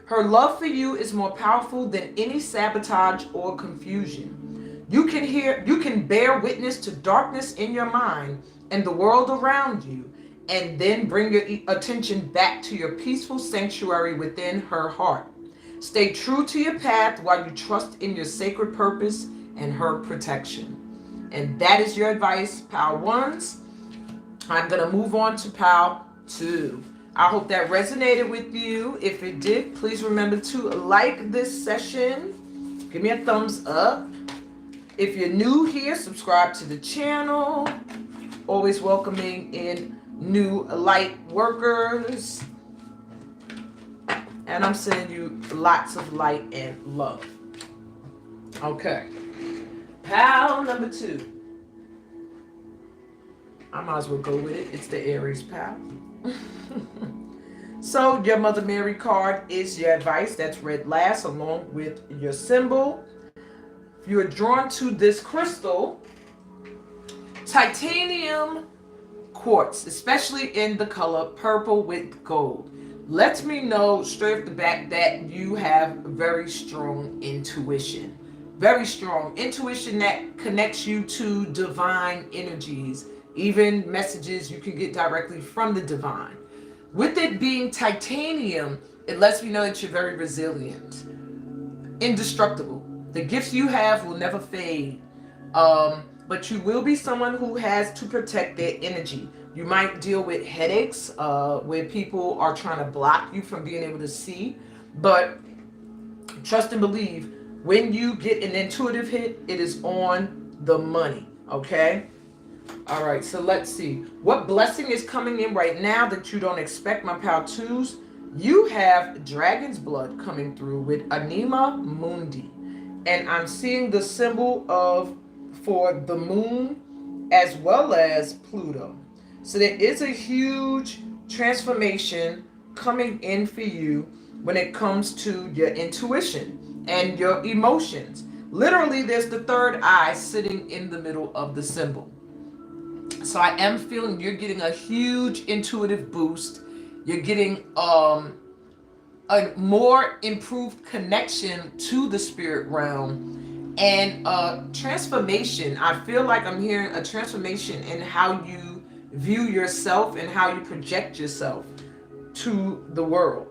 Her love for you is more powerful than any sabotage or confusion. You can bear witness to darkness in your mind and the world around you, and then bring your attention back to your peaceful sanctuary within her heart. Stay true to your path while you trust in your sacred purpose and her protection. And that is your advice, Pal 1s. I'm going to move on to Pal 2. I hope that resonated with you. If it did, please remember to like this session. Give me a thumbs up. If you're new here, subscribe to the channel. Always welcoming in new light workers. And I'm sending you lots of light and love. Okay. Pal number 2. I might as well go with it. It's the Aries pal. So your Mother Mary card is your advice. That's read last along with your symbol. If you are drawn to this crystal, titanium quartz, especially in the color purple with gold, lets me know straight off the bat that you have very strong intuition. Very strong intuition that connects you to divine energies, even messages you can get directly from the divine. With it being titanium, it lets me know that you're very resilient, indestructible. The gifts you have will never fade, but you will be someone who has to protect their energy. You might deal with headaches where people are trying to block you from being able to see, but trust and believe, when you get an intuitive hit, it is on the money, okay? All right, so let's see. What blessing is coming in right now that you don't expect, my Pal 2s? You have dragon's blood coming through with Anima Mundi. And I'm seeing the symbol for the moon as well as Pluto. So there is a huge transformation coming in for you when it comes to your intuition and your emotions. Literally, there's the third eye sitting in the middle of the symbol. So I am feeling you're getting a huge intuitive boost. You're getting a more improved connection to the spirit realm and transformation. I feel like I'm hearing a transformation in how you view yourself and how you project yourself to the world.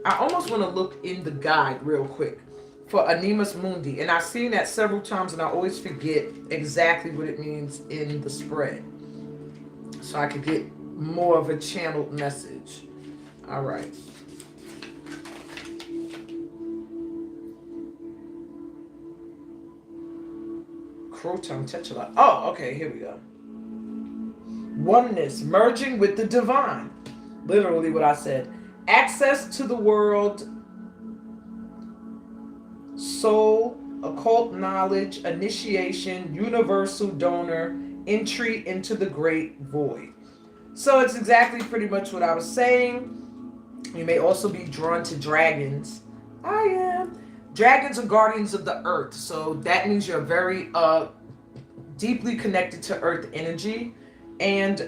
I almost want to look in the guide real quick for Animus Mundi. And I've seen that several times and I always forget exactly what it means in the spread, so I could get more of a channeled message. All right. Croton Tetula. Oh, okay, here we go. Oneness, merging with the divine. Literally what I said. Access to the world, soul, occult knowledge, initiation, universal donor, entry into the great void. So it's exactly pretty much what I was saying. You may also be drawn to dragons. I am. Dragons are guardians of the earth. So that means you're very deeply connected to earth energy. And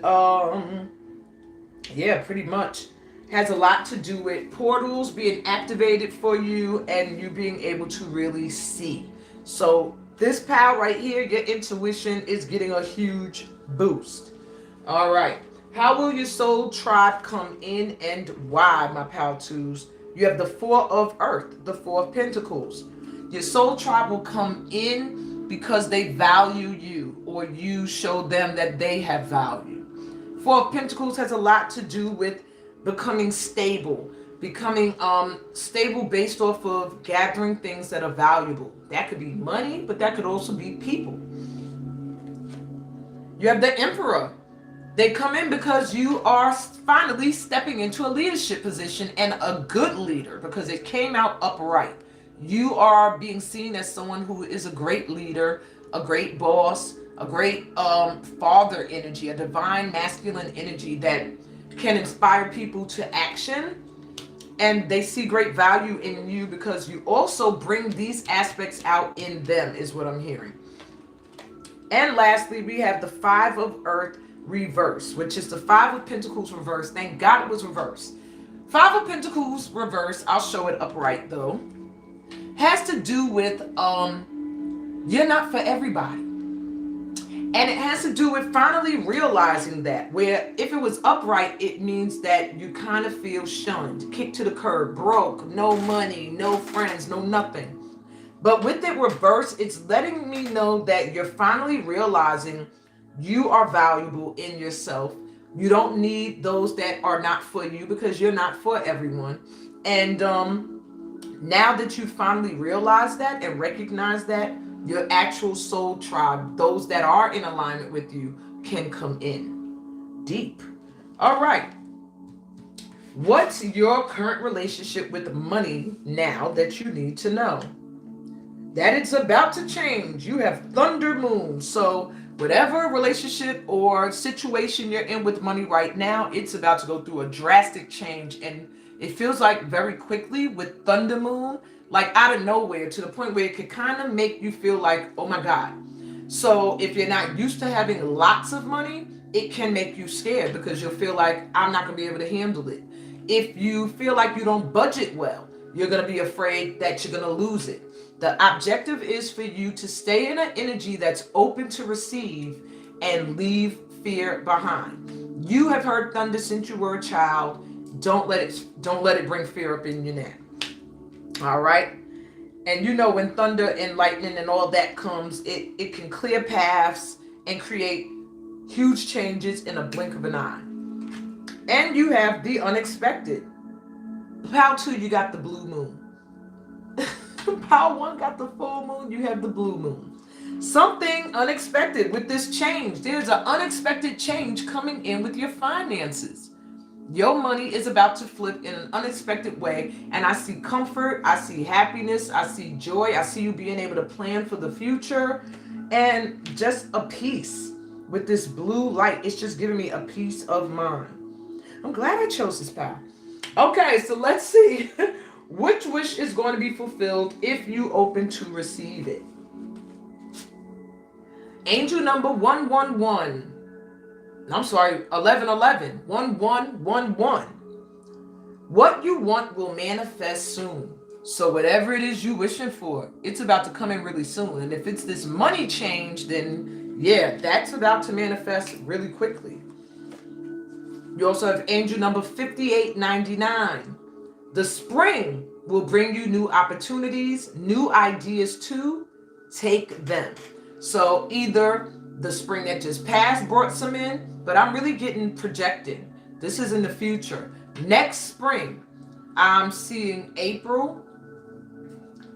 yeah, pretty much has a lot to do with portals being activated for you and you being able to really see. So this pal right here, your intuition is getting a huge boost. All right. How will your soul tribe come in and why, my Pal 2s? You have the Four of Earth, the Four of Pentacles. Your soul tribe will come in because they value you or you show them that they have value. Four of Pentacles has a lot to do with becoming stable, becoming stable based off of gathering things that are valuable. That could be money, but that could also be people. You have the Emperor. They come in because you are finally stepping into a leadership position, and a good leader, because it came out upright. You are being seen as someone who is a great leader, a great boss, a great father energy, a divine masculine energy that can inspire people to action. And they see great value in you because you also bring these aspects out in them, is what I'm hearing. And lastly, we have the Five of Earth reverse, which is the Five of Pentacles reverse. Thank God it was reversed. Five of Pentacles reverse, I'll show it upright though, has to do with you're not for everybody. And it has to do with finally realizing that, where if it was upright, it means that you kind of feel shunned, kicked to the curb, broke, no money, no friends, no nothing. But with it reverse, it's letting me know that you're finally realizing you are valuable in yourself. You don't need those that are not for you, because you're not for everyone. And now that you finally realize that and recognize that, your actual soul tribe, those that are in alignment with you, can come in deep. All right. What's your current relationship with money now that you need to know? That it's about to change. You have Thunder Moon. So whatever relationship or situation you're in with money right now, it's about to go through a drastic change. And it feels like very quickly with Thunder Moon, like out of nowhere, to the point where it could kind of make you feel like, oh my God. So if you're not used to having lots of money, it can make you scared, because you'll feel like, I'm not going to be able to handle it. If you feel like you don't budget well, you're going to be afraid that you're going to lose it. The objective is for you to stay in an energy that's open to receive and leave fear behind. You have heard thunder since you were a child. Don't let it bring fear up in you now. All right. And you know, when thunder and lightning and all that comes, it can clear paths and create huge changes in a blink of an eye. And you have the unexpected. Pile 2, you got the blue moon. Pile 1 got the full moon, you have the blue moon. Something unexpected with this change. There's an unexpected change coming in with your finances. Your money is about to flip in an unexpected way, and I see comfort, I see happiness, I see joy, I see you being able to plan for the future, and just a peace with this blue light. It's just giving me a peace of mind. I'm glad I chose this path. Okay, so let's see which wish is going to be fulfilled if you open to receive it. Angel number 111. I'm sorry, 1111. 1111. What you want will manifest soon. So whatever it is you're wishing for, it's about to come in really soon. And if it's this money change, then yeah, that's about to manifest really quickly. You also have angel number 5899. The spring will bring you new opportunities, new ideas too. Take them. So either the spring that just passed brought some in, but I'm really getting projected. This is in the future. Next spring, I'm seeing April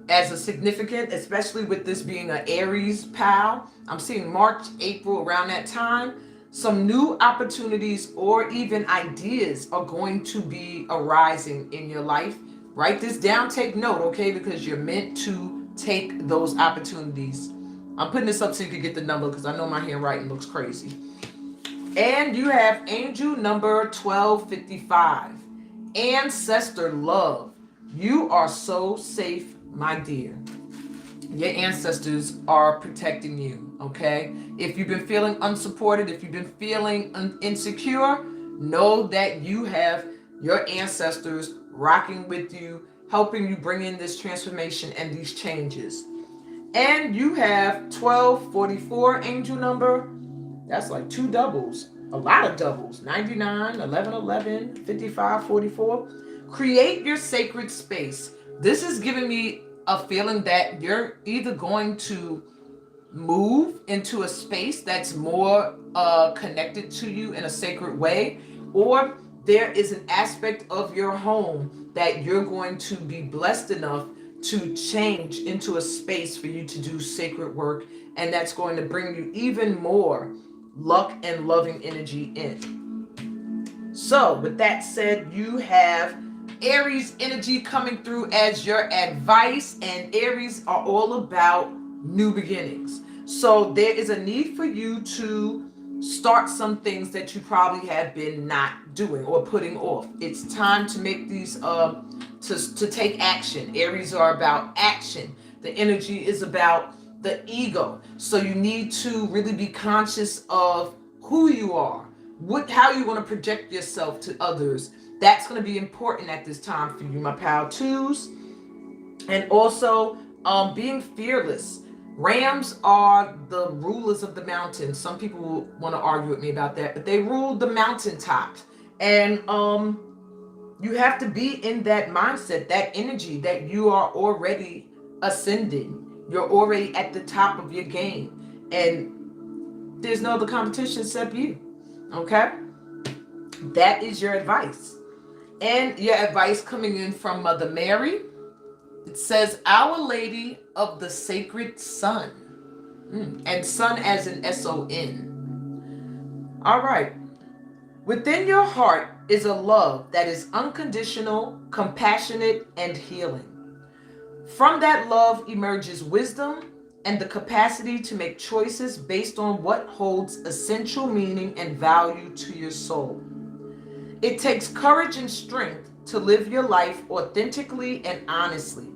as a significant, especially with this being an Aries pal. I'm seeing March, April, around that time. Some new opportunities or even ideas are going to be arising in your life. Write this down, take note, okay? Because you're meant to take those opportunities. I'm putting this up so you can get the number, because I know my handwriting looks crazy. And you have angel number 1255. Ancestor love. You are so safe, my dear. Your ancestors are protecting you, okay? If you've been feeling unsupported, if you've been feeling insecure, know that you have your ancestors rocking with you, helping you bring in this transformation and these changes. And you have 1244 angel number. That's like 2 doubles. A lot of doubles. 99, 1111, 55, 44. Create your sacred space. This is giving me a feeling that you're either going to move into a space that's more connected to you in a sacred way, or there is an aspect of your home that you're going to be blessed enough to change into a space for you to do sacred work, and that's going to bring you even more luck and loving energy in. So with that said, you have Aries energy coming through as your advice, and Aries are all about new beginnings. So there is a need for you to start some things that you probably have been not doing or putting off. It's time to make these to take action. Aries are about action. The energy is about the ego. So you need to really be conscious of who you are, how you want to project yourself to others. That's going to be important at this time for you, my pal twos. And also being fearless. Rams are the rulers of the mountain. Some people want to argue with me about that, but they rule the mountaintops. And you have to be in that mindset, that energy that you are already ascending. You're already at the top of your game. And there's no other competition except you. Okay? That is your advice. And your advice coming in from Mother Mary. It says, Our Lady of the Sacred Sun. And sun as in S-O-N. All right. Within your heart is a love that is unconditional, compassionate, and healing. From that love emerges wisdom and the capacity to make choices based on what holds essential meaning and value to your soul. It takes courage and strength to live your life authentically and honestly.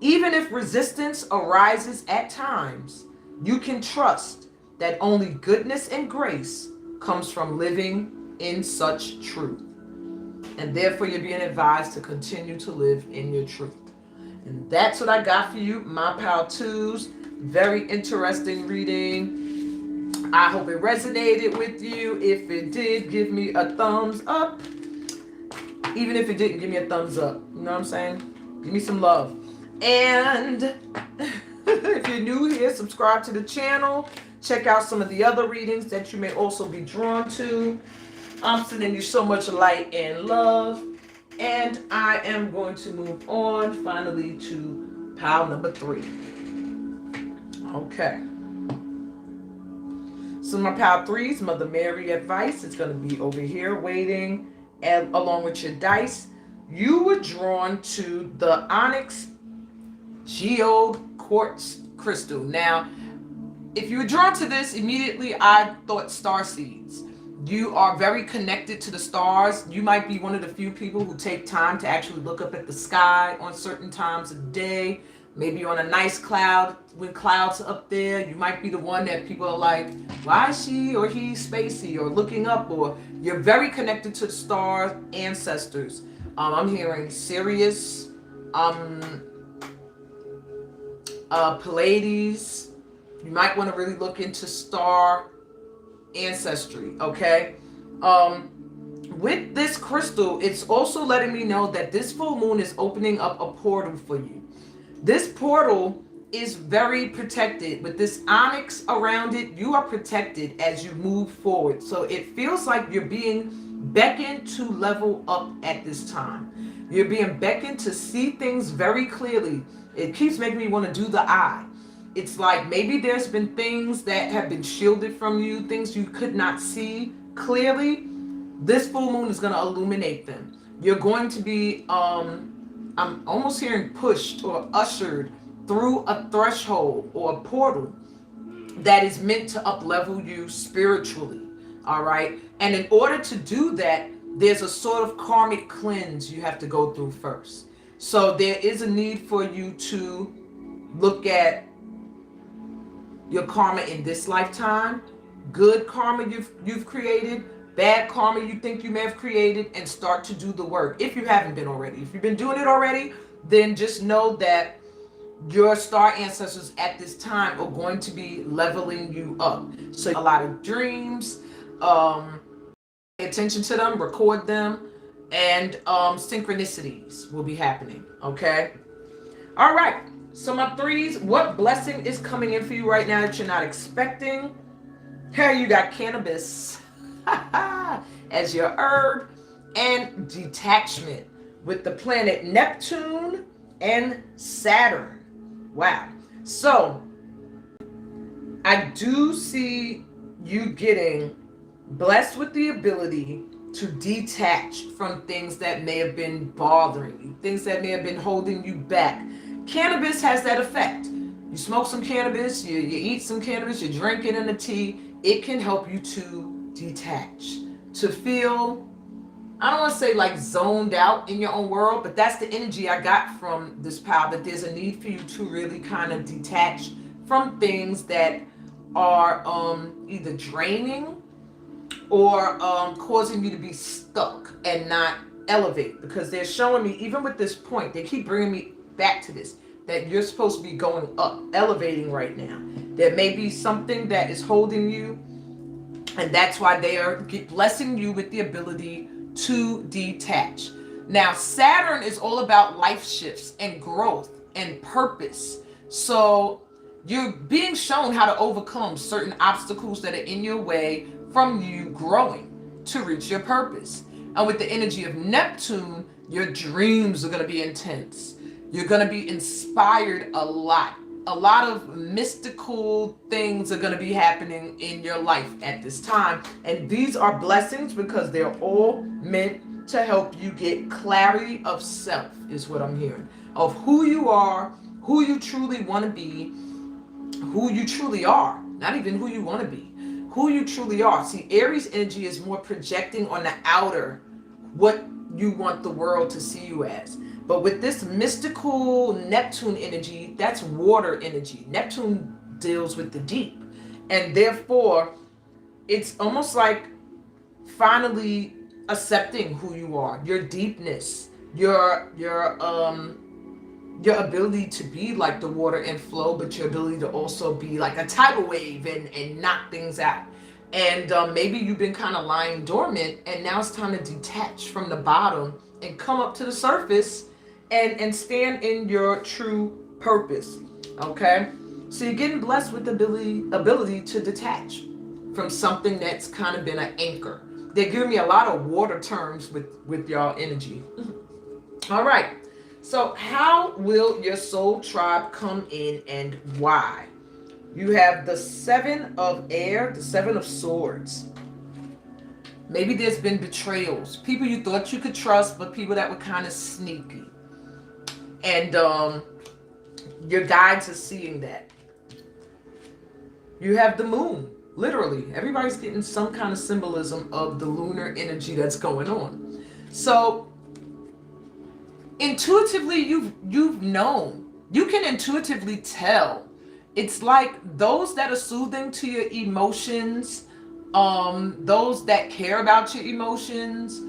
Even if resistance arises at times, you can trust that only goodness and grace comes from living in such truth. And therefore, you're being advised to continue to live in your truth. And that's what I got for you, my pal twos. Very interesting reading. I hope it resonated with you. If it did, give me a thumbs up. Even if it didn't, give me a thumbs up. You know what I'm saying? Give me some love. And if you're new here, subscribe to the channel. Check out some of the other readings that you may also be drawn to. I'm sending you so much light and love. And I am going to move on finally to pile number 3. Okay. So my pile 3's Mother Mary advice is going to be over here waiting, and along with your dice. You were drawn to the onyx geode quartz crystal. Now, if you were drawn to this, immediately I thought star seeds. You are very connected to the stars. You might be one of the few people who take time to actually look up at the sky on certain times of day. Maybe on a nice cloud, when clouds are up there, you might be the one that people are like, why is she or he spacey, or looking up, or you're very connected to the star ancestors. I'm hearing Sirius, Pleiades. You might want to really look into star ancestry, okay? With this crystal, it's also letting me know that this full moon is opening up a portal for you. This portal is very protected. With this onyx around it, you are protected as you move forward. So it feels like you're being beckoned to level up at this time. You're being beckoned to see things very clearly. It keeps making me want to do the eye. It's like maybe there's been things that have been shielded from you, things you could not see clearly. This full moon is going to illuminate them. You're going to be, I'm almost hearing pushed or ushered through a threshold or a portal that is meant to up-level you spiritually, all right? And in order to do that, there's a sort of karmic cleanse you have to go through first. So there is a need for you to look at your karma in this lifetime, good karma you've created, bad karma you think you may have created, and start to do the work if you haven't been already. If you've been doing it already, then just know that your star ancestors at this time are going to be leveling you up. So a lot of dreams, pay attention to them, record them, and synchronicities will be happening, okay? All right. So my threes, what blessing is coming in for you right now that you're not expecting? Here you got cannabis as your herb, and detachment with the planet Neptune and Saturn. Wow. So I do see you getting blessed with the ability to detach from things that may have been bothering you, things that may have been holding you back. Cannabis has that effect. You smoke some cannabis, you eat some cannabis, you drink it in a tea. It can help you to detach, to feel, I don't want to say like zoned out in your own world, but that's the energy I got from this power, that there's a need for you to really kind of detach from things that are either draining or causing you to be stuck and not elevate. Because they're showing me, even with this point, they keep bringing me back to this, that you're supposed to be going up, elevating right now. There may be something that is holding you, and that's why they are blessing you with the ability to detach. Now, Saturn is all about life shifts and growth and purpose. So you're being shown how to overcome certain obstacles that are in your way from you growing to reach your purpose. And with the energy of Neptune, your dreams are going to be intense. You're going to be inspired a lot. A lot of mystical things are going to be happening in your life at this time. And these are blessings because they're all meant to help you get clarity of self, is what I'm hearing. Of who you are, who you truly want to be, who you truly are. Not even who you want to be. Who you truly are. See, Aries energy is more projecting on the outer what you want the world to see you as. But with this mystical Neptune energy, that's water energy. Neptune deals with the deep. And therefore, it's almost like finally accepting who you are, your deepness, your ability to be like the water and flow, but your ability to also be like a tidal wave and knock things out. And maybe you've been kind of lying dormant, and now it's time to detach from the bottom and come up to the surface and stand in your true purpose. Okay? So you're getting blessed with the ability to detach from something that's kind of been an anchor. They're giving me a lot of water terms with y'all energy. All right. So how will your soul tribe come in and why? You have the 7 of air, the 7 of swords. Maybe there's been betrayals. People you thought you could trust, but people that were kind of sneaky. And your guides are seeing that. You have the moon. Literally, everybody's getting some kind of symbolism of the lunar energy that's going on. So intuitively, you've known. You can intuitively tell. It's like those that are soothing to your emotions, those that care about your emotions,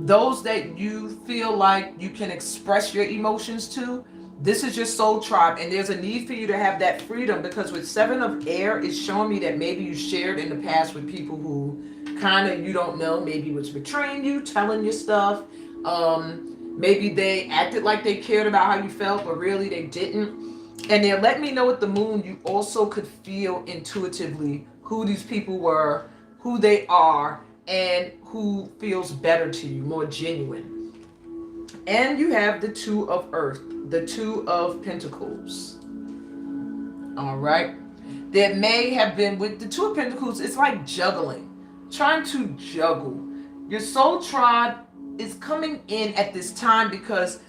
those that you feel like you can express your emotions to. This is your soul tribe, and there's a need for you to have that freedom, because with 7 of air, it's showing me that maybe you shared in the past with people who kind of, you don't know, maybe was betraying you, telling you stuff. Maybe they acted like they cared about how you felt, but really they didn't. And they're letting me know with the moon, you also could feel intuitively who these people were, who they are, and who feels better to you, more genuine. And you have the 2 of earth, the 2 of pentacles. All right. There may have been, with the 2 of pentacles, it's like juggling, trying to juggle. Your soul tribe is coming in at this time because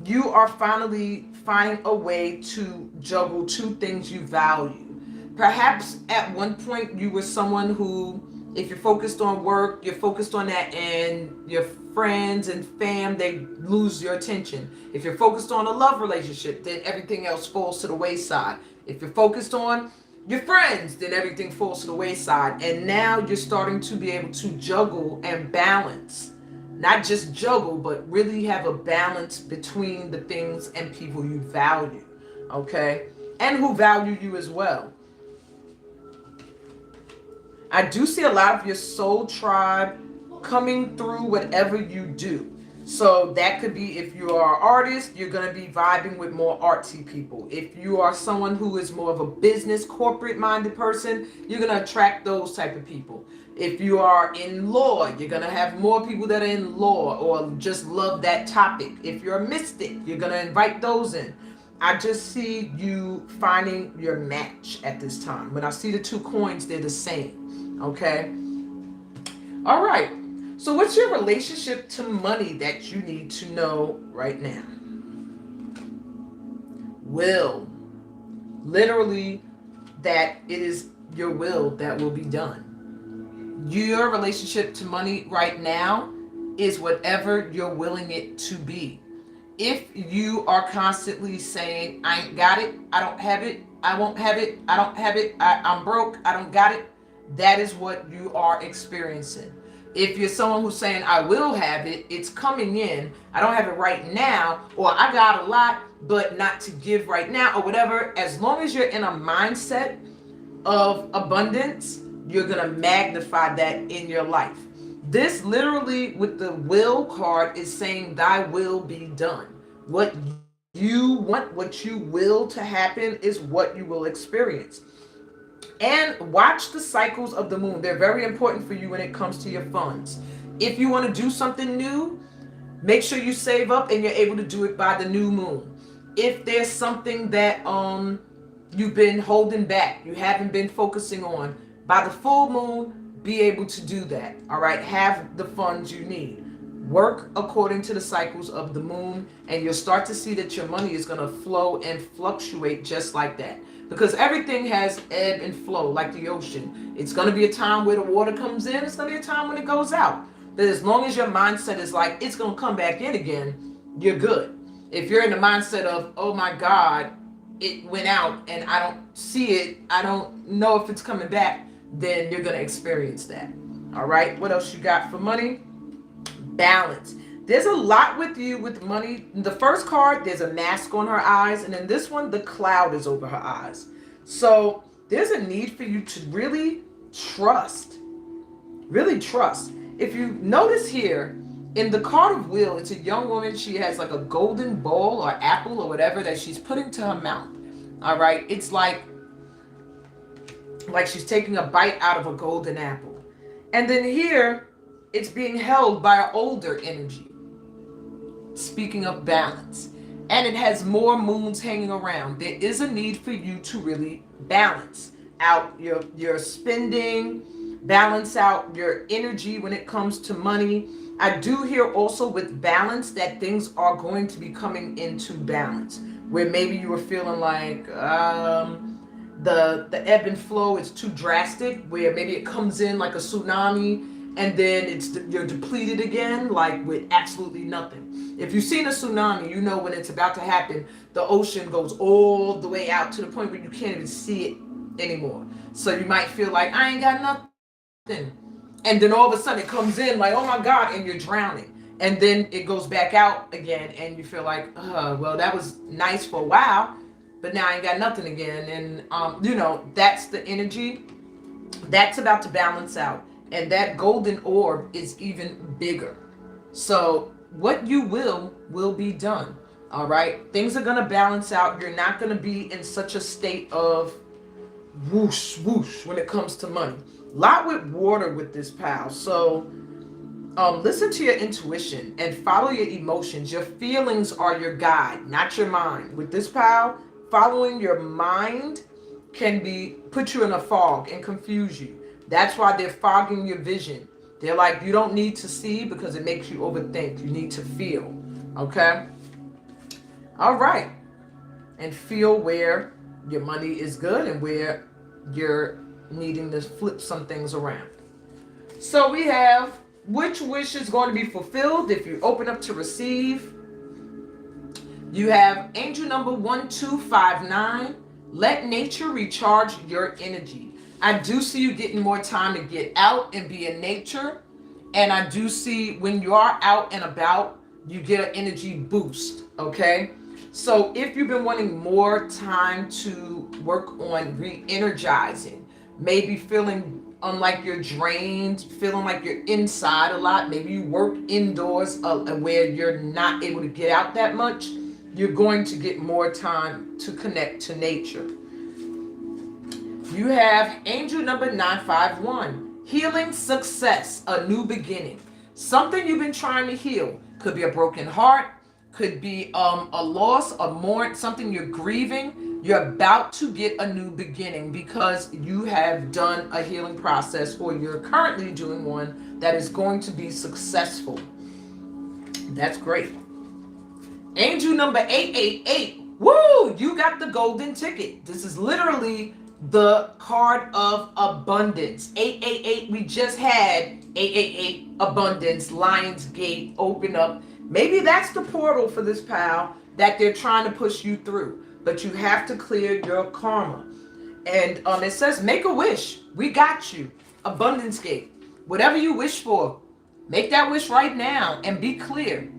you are finally finding a way to juggle 2 things you value. Perhaps at one point you were someone who, if you're focused on work, you're focused on that, and your friends and fam, they lose your attention. If you're focused on a love relationship, then everything else falls to the wayside. If you're focused on your friends, then everything falls to the wayside. And now you're starting to be able to juggle and balance. Not just juggle, but really have a balance between the things and people you value, okay? And who value you as well. I do see a lot of your soul tribe coming through whatever you do. So that could be, if you are an artist, you're going to be vibing with more artsy people. If you are someone who is more of a business, corporate minded person, you're going to attract those type of people. If you are in law, you're going to have more people that are in law or just love that topic. If you're a mystic, you're going to invite those in. I just see you finding your match at this time. When I see the two coins, they're the same. Okay? All right. So what's your relationship to money that you need to know right now? Will. Literally, that it is your will that will be done. Your relationship to money right now is whatever you're willing it to be. If you are constantly saying, I ain't got it, I don't have it, I won't have it, I don't have it, I'm broke, I don't got it, that is what you are experiencing. If you're someone who's saying, I will have it, it's coming in, I don't have it right now, or I got a lot, but not to give right now, or whatever, as long as you're in a mindset of abundance, you're going to magnify that in your life. This literally with the will card is saying thy will be done. What you want, what you will to happen is what you will experience. And watch the cycles of the moon. They're very important for you when it comes to your funds. If you want to do something new, make sure you save up and you're able to do it by the new moon. If there's something that you've been holding back, you haven't been focusing on, by the full moon, be able to do that. All right, have the funds you need. Work according to the cycles of the moon, and you'll start to see that your money is going to flow and fluctuate just like that. Because everything has ebb and flow, like the ocean. It's going to be a time where the water comes in. It's going to be a time when it goes out. But as long as your mindset is like, it's going to come back in again, you're good. If you're in the mindset of, oh my God, it went out and I don't see it, I don't know if it's coming back, then you're going to experience that. All right. What else you got for money? Balance. There's a lot with you with money. In the first card, there's a mask on her eyes. And in this one, the cloud is over her eyes. So there's a need for you to really trust. Really trust. If you notice here, in the card of will, it's a young woman. She has like a golden bowl or apple or whatever that she's putting to her mouth. All right. It's like she's taking a bite out of a golden apple. And then here, it's being held by an older energy. Speaking of balance. And it has more moons hanging around. There is a need for you to really balance out your spending, balance out your energy when it comes to money. I do hear also with balance that things are going to be coming into balance. Where maybe you were feeling like the ebb and flow is too drastic, where maybe it comes in like a tsunami and then you're depleted again, like with absolutely nothing. If you've seen a tsunami, you know when it's about to happen, the ocean goes all the way out to the point where you can't even see it anymore. So you might feel like, I ain't got nothing. And then all of a sudden it comes in like, oh my God, and you're drowning. And then it goes back out again and you feel like, well, that was nice for a while, but now I ain't got nothing again. And, that's the energy. That's about to balance out. And that golden orb is even bigger. So what you will be done. All right. Things are going to balance out. You're not going to be in such a state of whoosh, whoosh when it comes to money. A lot with water with this pal. So listen to your intuition and follow your emotions. Your feelings are your guide, not your mind. With this pal, following your mind can put you in a fog and confuse you. That's why they're fogging your vision. They're like, you don't need to see because it makes you overthink. You need to feel. Okay? All right. And feel where your money is good and where you're needing to flip some things around. So we have, which wish is going to be fulfilled if you open up to receive? You have angel number 1259. Let nature recharge your energy. I do see you getting more time to get out and be in nature. And I do see when you are out and about, you get an energy boost. Okay. So if you've been wanting more time to work on re-energizing, maybe feeling like you're drained, feeling like you're inside a lot. Maybe you work indoors where you're not able to get out that much. You're going to get more time to connect to nature. You have angel number 951, healing success, a new beginning. Something you've been trying to heal. Could be a broken heart, could be a loss, a mourn, something you're grieving. You're about to get a new beginning because you have done a healing process, or you're currently doing one that is going to be successful. That's great. Angel number 888. Woo! You got the golden ticket. This is literally the card of abundance. 888. We just had 888 abundance, Lion's Gate open up. Maybe that's the portal for this pal that they're trying to push you through. But you have to clear your karma. And it says, make a wish. We got you. Abundance Gate. Whatever you wish for, make that wish right now and be clear.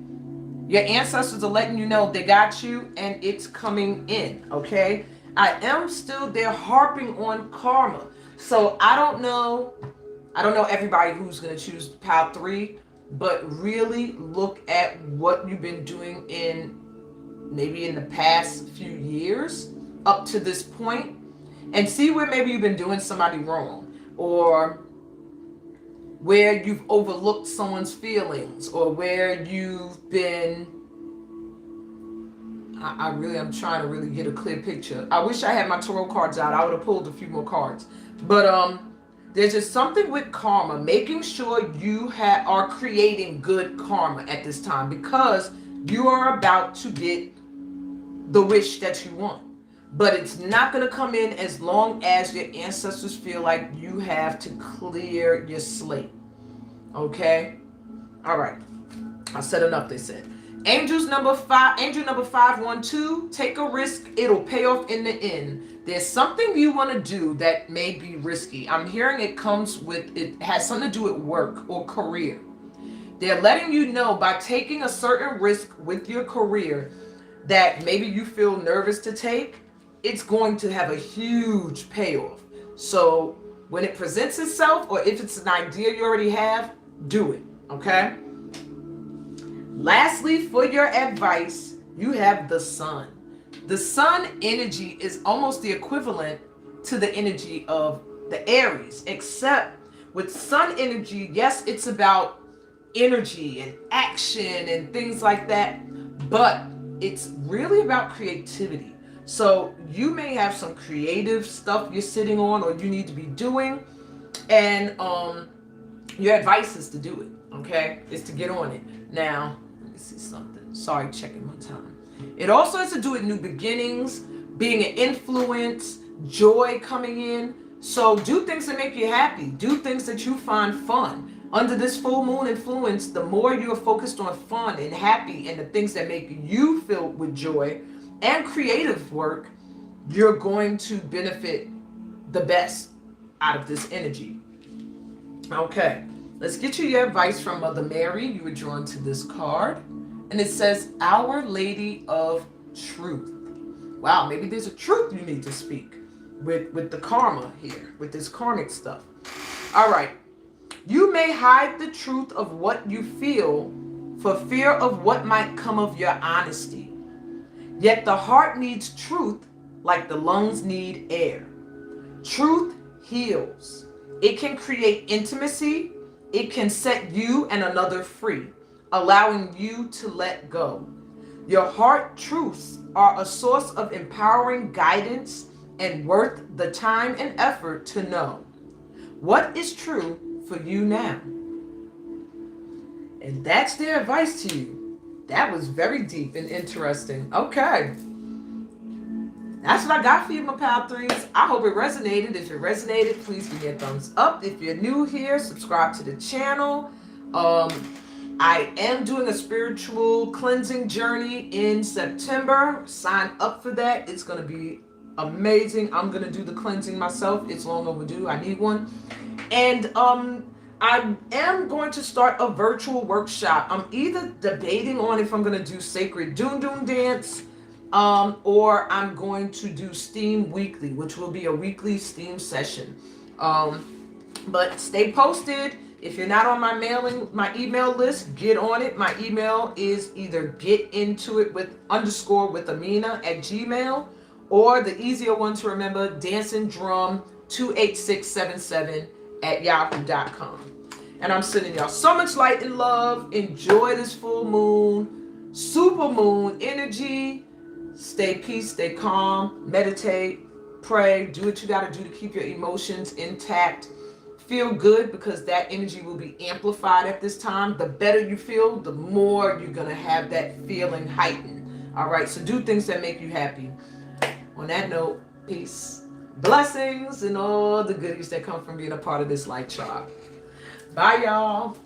Your ancestors are letting you know they got you and it's coming in, okay? I am still there harping on karma. So I don't know everybody who's going to choose pile 3, but really look at what you've been doing maybe in the past few years up to this point, and see where maybe you've been doing somebody wrong, or where you've overlooked someone's feelings, or where you've been, I'm trying to really get a clear picture. I wish I had my tarot cards out. I would have pulled a few more cards. But there's just something with karma, making sure you are creating good karma at this time, because you are about to get the wish that you want. But it's not going to come in as long as your ancestors feel like you have to clear your slate. Okay? All right. I said enough, they said. Angel number 512, take a risk. It'll pay off in the end. There's something you want to do that may be risky. I'm hearing it has something to do with work or career. They're letting you know by taking a certain risk with your career that maybe you feel nervous to take, it's going to have a huge payoff. So when it presents itself, or if it's an idea you already have, do it, okay? Lastly, for your advice, you have the sun. The sun energy is almost the equivalent to the energy of the Aries, except with sun energy, yes, it's about energy and action and things like that, but it's really about creativity. So you may have some creative stuff you're sitting on or you need to be doing, and your advice is to do it, okay? Is to get on it. Now, let me see something. Sorry, checking my time. It also has to do with new beginnings, being an influence, joy coming in. So do things that make you happy. Do things that you find fun. Under this full moon influence, the more you're focused on fun and happy and the things that make you feel with joy and creative work, you're going to benefit the best out of this energy. Okay, let's get you your advice from Mother Mary. You were drawn to this card, and it says, Our Lady of Truth. Wow, maybe there's a truth you need to speak with the karma here, with this karmic stuff. All right. You may hide the truth of what you feel for fear of what might come of your honesty. Yet the heart needs truth like the lungs need air. Truth heals. It can create intimacy. It can set you and another free, allowing you to let go. Your heart truths are a source of empowering guidance and worth the time and effort to know. What is true for you now? And that's their advice to you. That was very deep and interesting. Okay. That's what I got for you, my pal threes. I hope it resonated. If it resonated, please give me a thumbs up. If you're new here, subscribe to the channel. I am doing a spiritual cleansing journey in September. Sign up for that. It's going to be amazing. I'm going to do the cleansing myself. It's long overdue. I need one. And I am going to start a virtual workshop. I'm either debating on if I'm going to do Sacred Doom Doom Dance, or I'm going to do S.T.E.A.M weekly, which will be a weekly S.T.E.A.M session. But stay posted. If you're not on my email list, get on it. My email is either getintoit_with_Amina@gmail, or the easier one to remember, dancingdrum28677@yahoo.com. And I'm sending y'all so much light and love. Enjoy this full moon, super moon energy. Stay peace, stay calm, meditate, pray, do what you got to do to keep your emotions intact. Feel good, because that energy will be amplified at this time. The better you feel, the more you're going to have that feeling heightened. All right, so do things that make you happy. On that note, peace, blessings, and all the goodies that come from being a part of this light tribe. Bye, y'all.